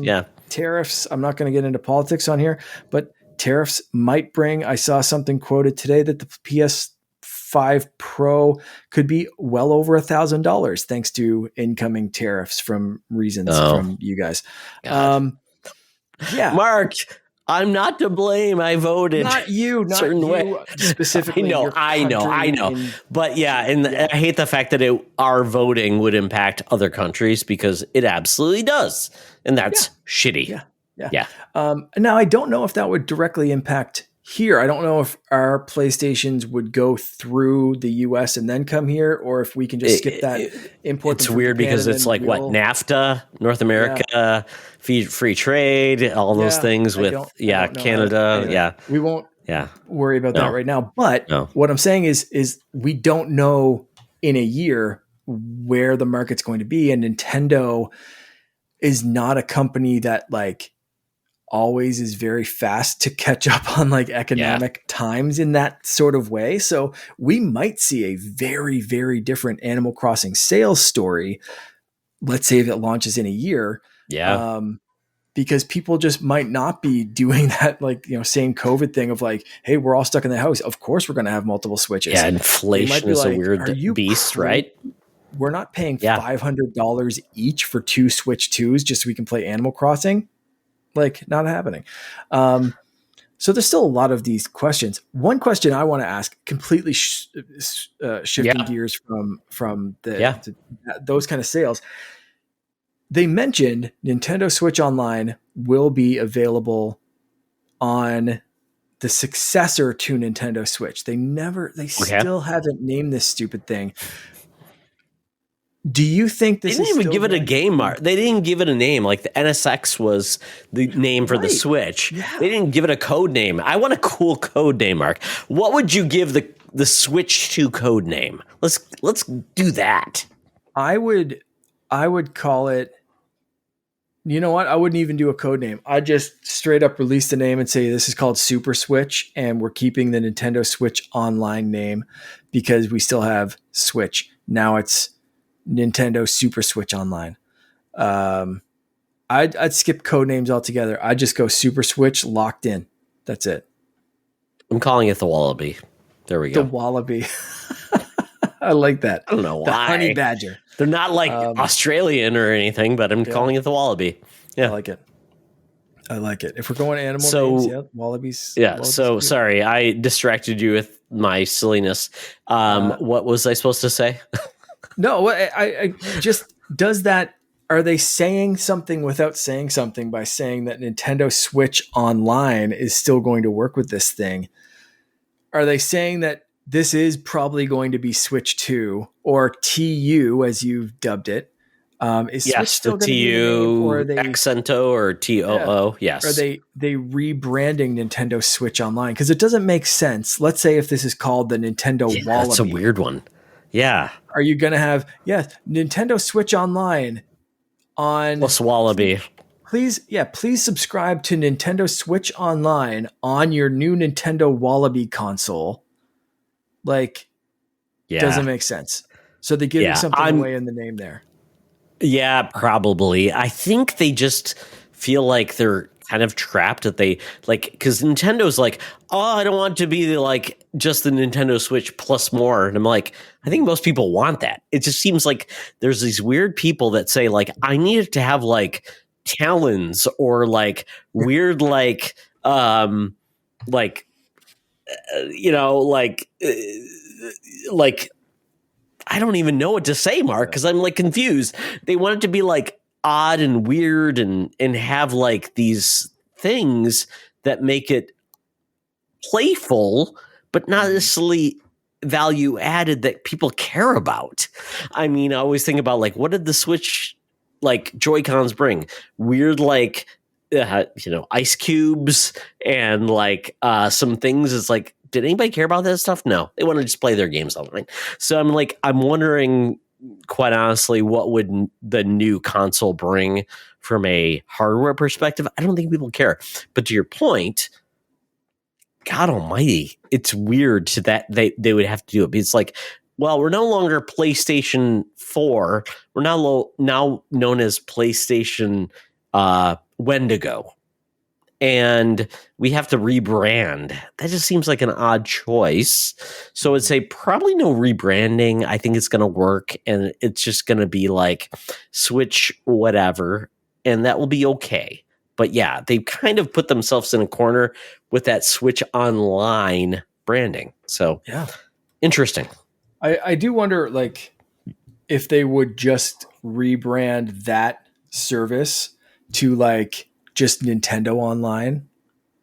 B: Tariffs. I'm not going to get into politics on here, but tariffs might bring, I saw something quoted today that the PS5 Pro could be well over $1,000 thanks to incoming tariffs from reasons from you guys.
A: Mark, I'm not to blame. I voted.
B: Not you specifically.
A: I know. But I hate the fact that our voting would impact other countries because it absolutely does. And that's shitty.
B: Yeah. Now, I don't know if that would directly impact here. I don't know if our PlayStations would go through the US and then come here, or if we can just skip that import.
A: It's weird because it's like NAFTA, North America, free trade, all those things with Canada.
B: Anyway, we won't worry about that right now. But what I'm saying is we don't know in a year where the market's going to be, and Nintendo is not a company that like always is very fast to catch up on like economic times in that sort of way. So we might see a very, very different Animal Crossing sales story. Let's say if it launches in a year. Because people just might not be doing that, like, same COVID thing of like, hey, we're all stuck in the house. Of course we're going to have multiple Switches.
A: Yeah. Inflation is a weird beast, right?
B: We're not paying $500 each for 2 Switch 2s just so we can play Animal Crossing. Like, not happening. So there's still a lot of these questions. One question I want to ask, completely shifting gears from those kind of sales. They mentioned Nintendo Switch Online will be available on the successor to Nintendo Switch. They still haven't named this stupid thing. Do you think this?
A: They didn't even give it a game mark. They didn't give it a name. Like the NSX was the name for the Switch. Yeah. They didn't give it a code name. I want a cool code name, Mark. What would you give the Switch 2 code name? Let's do that.
B: I would call it. You know what? I wouldn't even do a code name. I just straight up release the name and say this is called Super Switch, and we're keeping the Nintendo Switch Online name because we still have Switch. Now it's Nintendo Super Switch Online. I'd skip code names altogether. I'd just go Super Switch locked in. That's it.
A: I'm calling it the Wallaby. There we go.
B: The Wallaby. I like that.
A: I don't know why.
B: The Honey Badger.
A: They're not like Australian or anything, but I'm calling it the Wallaby. Yeah.
B: I like it. If we're going animal names, wallabies.
A: Yeah. Wallabies so sorry, I distracted you with my silliness. What was I supposed to say?
B: No, I just, does that are they saying something without saying something by saying that Nintendo Switch Online is still going to work with this thing? Are they saying that this is probably going to be Switch 2 or TU as you've dubbed it? Is Switch
A: Yes, the
B: still going to be the name, or are
A: TU
B: they?
A: Accento or
B: Yeah,
A: TOO.
B: are
A: Yes.
B: they rebranding Nintendo Switch Online? Because it doesn't make sense. Let's say if this is called the Nintendo
A: Yeah, that's a
B: Wallaby,
A: weird one. Yeah.
B: are you going to have Nintendo Switch Online on?
A: Plus Wallaby.
B: Please subscribe to Nintendo Switch Online on your new Nintendo Wallaby console. Like,
A: Yeah.
B: doesn't make sense. So they're giving
A: Yeah.
B: something away in the name there.
A: Yeah, probably. I think they just feel like they're kind of trapped that they like because Nintendo's like, oh, I don't want to be like just the Nintendo Switch plus more. And I'm like, I think most people want that. It just seems like there's these weird people that say, like, I need it to have like talons or like weird like like I don't even know what to say, Mark, because I'm like confused. They want it to be like odd and weird and have like these things that make it playful, but not necessarily value added that people care about. I mean, I always think about like what did the Switch like Joy-Cons bring? Weird like ice cubes and like some things. It's like, did anybody care about that stuff? No, they want to just play their games online. So I'm wondering, quite honestly, what would the new console bring from a hardware perspective? I don't think people care. But to your point, God Almighty, it's weird to that they would have to do it. It's like, well, we're no longer PlayStation 4. We're now known as PlayStation Wendigo, and we have to rebrand. That just seems like an odd choice. So I'd say probably no rebranding. I think it's going to work, and it's just going to be like Switch whatever, and that will be okay. But yeah, they kind of put themselves in a corner with that Switch Online branding. So
B: Yeah.
A: interesting.
B: I do wonder, like, if they would just rebrand that service to like just Nintendo Online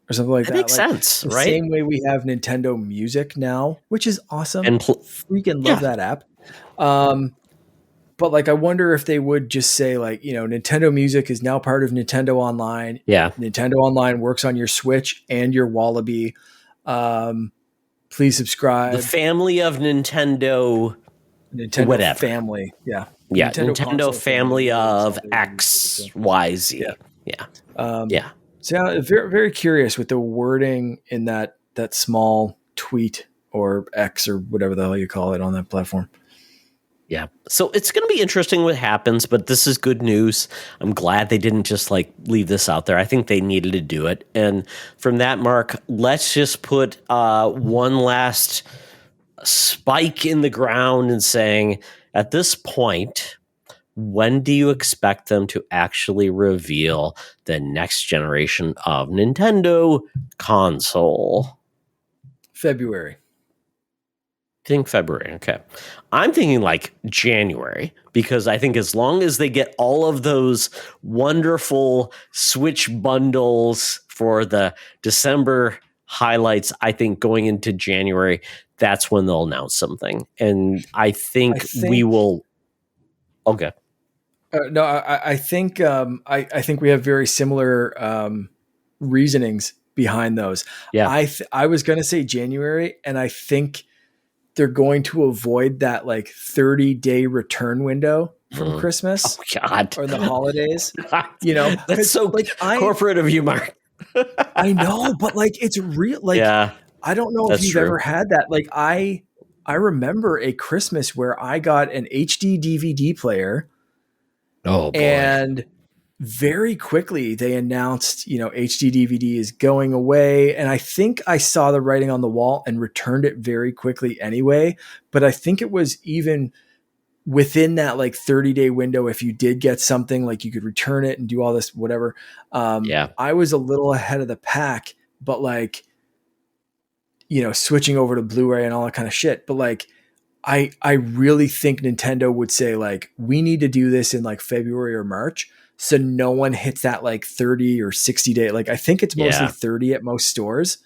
B: or something like
A: That
B: that.
A: makes
B: Like
A: sense,
B: the
A: right?
B: same way we have Nintendo Music now, which is awesome.
A: And
B: Freaking love
A: yeah,
B: that app. But like, I wonder if they would just say like, Nintendo Music is now part of Nintendo Online.
A: yeah.
B: Nintendo Online works on your Switch and your Wallaby. Please
A: The
B: subscribe.
A: family of Nintendo,
B: Nintendo
A: whatever.
B: family. Yeah. The
A: Yeah,
B: Nintendo
A: Nintendo
B: console family.
A: family
B: Really is
A: of
B: how they would use it.
A: X,
B: So,
A: Y,
B: yeah.
A: Z. Yeah,
B: Um,
A: yeah,
B: so yeah, very, very curious with the wording in that small tweet or X or whatever the hell you call it on that platform.
A: yeah. So it's going to be interesting what happens, but this is good news. I'm glad they didn't just like leave this out there. I think they needed to do it. And from that, Mark, let's just put one last spike in the ground and saying, at this point, when do you expect them to actually reveal the next generation of Nintendo console?
B: February.
A: Think February. Okay. I'm thinking like January because I think as long as they get all of those wonderful Switch bundles for the December highlights, I think going into January, that's when they'll announce something. And I
B: I
A: think we
B: think
A: will. Okay.
B: no, I think we have very similar reasonings behind those.
A: Yeah.
B: I was going to say January, and I think they're going to avoid that like 30-day return window from
A: Oh,
B: Christmas
A: God.
B: or the holidays.
A: That's
B: Because
A: so
B: like
A: corporate of you, Mark.
B: I know, but like it's real. Like
A: Yeah,
B: I don't know if
A: that's
B: you've
A: true.
B: ever had that. Like I remember a Christmas where I got an HD DVD player,
A: Oh, boy.
B: and very quickly they announced, HD DVD is going away. And I think I saw the writing on the wall and returned it very quickly anyway. But I think it was even within that like 30-day window. If you did get something, like you could return it and do all this, whatever.
A: Yeah.
B: I was a little ahead of the pack, but like, switching over to Blu-ray and all that kind of shit. But like, I really think Nintendo would say like, we need to do this in like February or March, so no one hits that like 30 or 60 day. Like I think it's mostly
A: Yeah.
B: 30 at most stores.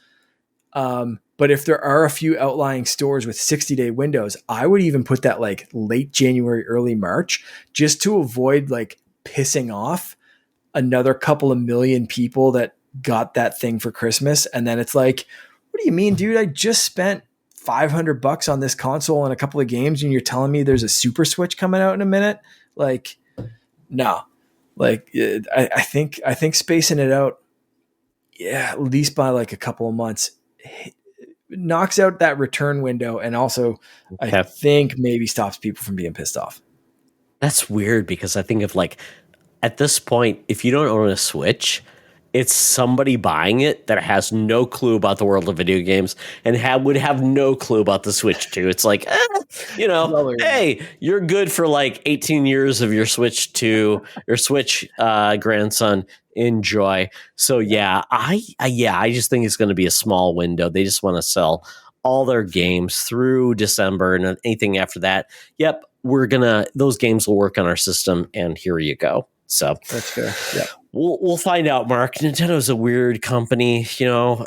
B: But if there are a few outlying stores with 60-day windows, I would even put that like late January, early March, just to avoid like pissing off another couple of million people that got that thing for Christmas. And then it's like, what do you mean, dude? I just spent $500 on this console and a couple of games, and you're telling me there's a Super Switch coming out in a minute? Like, no. Like, I think spacing it out, yeah, at least by like a couple of months, knocks out that return window, and also I
A: Okay.
B: think maybe stops people from being pissed off.
A: That's weird because I think of like at this point, if you don't own a Switch, it's somebody buying it that has no clue about the world of video games and would have no clue about the Switch too. It's like, hey, you're good for like 18 years of your Switch 2, your Switch grandson. Enjoy. So I just think it's going to be a small window. They just want to sell all their games through December, and anything after that, yep, those games will work on our system, and here you go. So
B: That's fair. Yeah.
A: We'll find out, Mark. Nintendo's a weird company.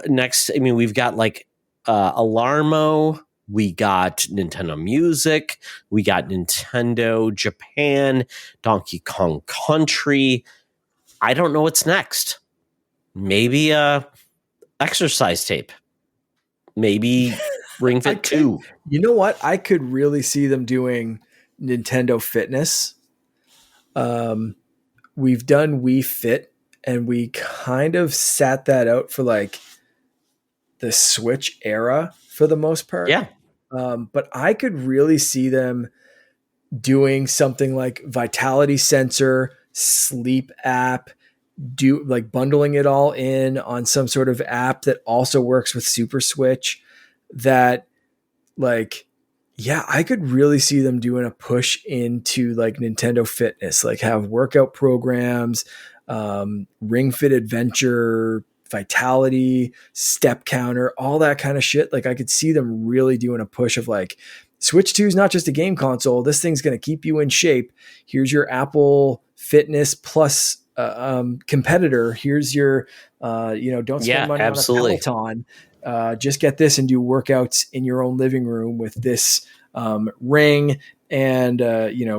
A: Next, I mean, we've got like Alarmo, we got Nintendo Music, we got Nintendo Japan, Donkey Kong Country. I don't know what's next. Maybe exercise tape. Maybe Ring Fit 2.
B: You know what? I could really see them doing Nintendo Fitness. We've done Wii Fit, and we kind of sat that out for like the Switch era for the most part.
A: Yeah.
B: But I could really see them doing something like Vitality Sensor, sleep app, do like bundling it all in on some sort of app that also works with Super Switch. That like, yeah, I could really see them doing a push into like Nintendo Fitness, like have workout programs, Ring Fit Adventure, Vitality, step counter, all that kind of shit. Like I could see them really doing a push of like, Switch 2 is not just a game console. This thing's going to keep you in shape. Here's your Apple Fitness Plus competitor. Here's your, don't spend money on a Peloton. Just get this and do workouts in your own living room with this ring and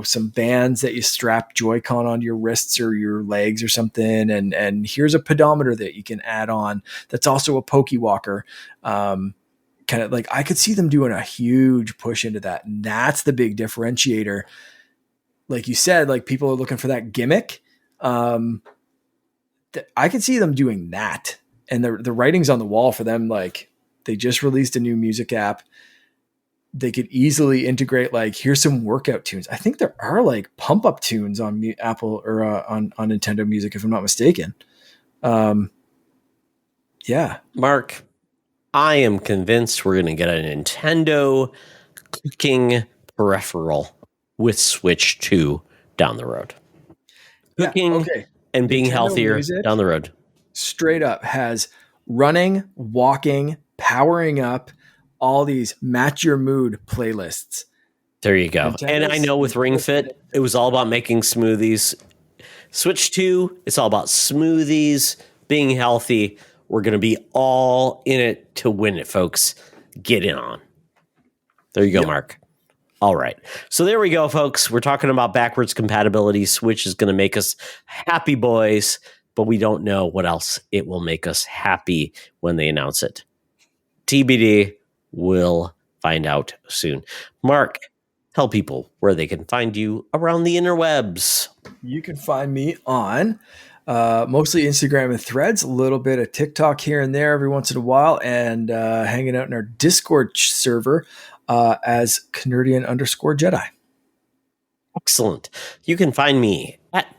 B: some bands that you strap Joy-Con onto your wrists or your legs or something. And here's a pedometer that you can add on. That's also a Poke Walker. Kind of like I could see them doing a huge push into that. And that's the big differentiator. Like you said, like people are looking for that gimmick. I could see them doing that. And the writing's on the wall for them. Like they just released a new music app. They could easily integrate like, here's some workout tunes. I think there are like pump up tunes on Apple or on Nintendo Music, if I'm not mistaken. Yeah.
A: Mark, I am convinced we're going to get a Nintendo cooking peripheral with Switch 2 down the road. Cooking and being Nintendo healthier down the road.
B: Straight up has running, walking, powering up, all these match your mood playlists.
A: There you go. And I know with Ring Fit, it was all about making smoothies. Switch 2, it's all about smoothies, being healthy. We're going to be all in it to win it, folks. Get in on. There you go, Mark. All right. So there we go, folks. We're talking about backwards compatibility. Switch is going to make us happy boys, but we don't know what else it will make us happy when they announce it. TBD, we'll find out soon. Mark, tell people where they can find you around the interwebs.
B: You can find me on mostly Instagram and Threads, a little bit of TikTok here and there every once in a while, and hanging out in our Discord server as Canardian_Jedi.
A: Excellent. You can find me at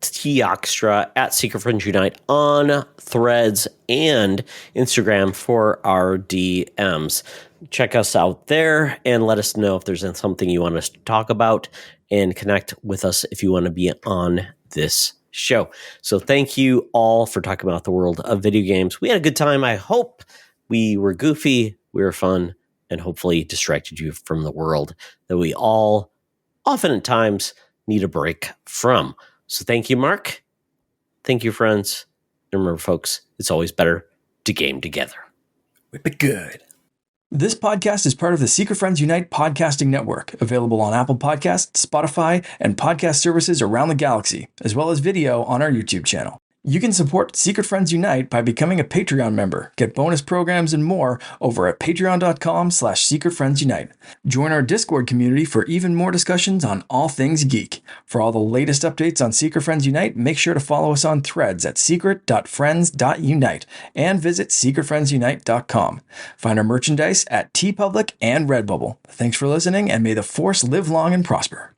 A: Toxtra at Secret Friends Unite on Threads and Instagram for our DMs. Check us out there and let us know if there's something you want us to talk about, and connect with us if you want to be on this show. So thank you all for talking about the world of video games. We had a good time. I hope we were goofy, we were fun, and hopefully distracted you from the world that we all often at times need a break from. So thank you, Mark. Thank you, friends. And remember, folks, it's always better to game together.
B: Whip it good. This podcast is part of the Secret Friends Unite podcasting network, available on Apple Podcasts, Spotify, and podcast services around the galaxy, as well as video on our YouTube channel. You can support Secret Friends Unite by becoming a Patreon member, get bonus programs and more over at patreon.com/secretfriendsunite. Join our Discord community for even more discussions on all things geek. For all the latest updates on Secret Friends Unite, make sure to follow us on Threads at secret.friends.unite and visit secretfriendsunite.com. Find our merchandise at TeePublic and Redbubble. Thanks for listening, and may the Force live long and prosper.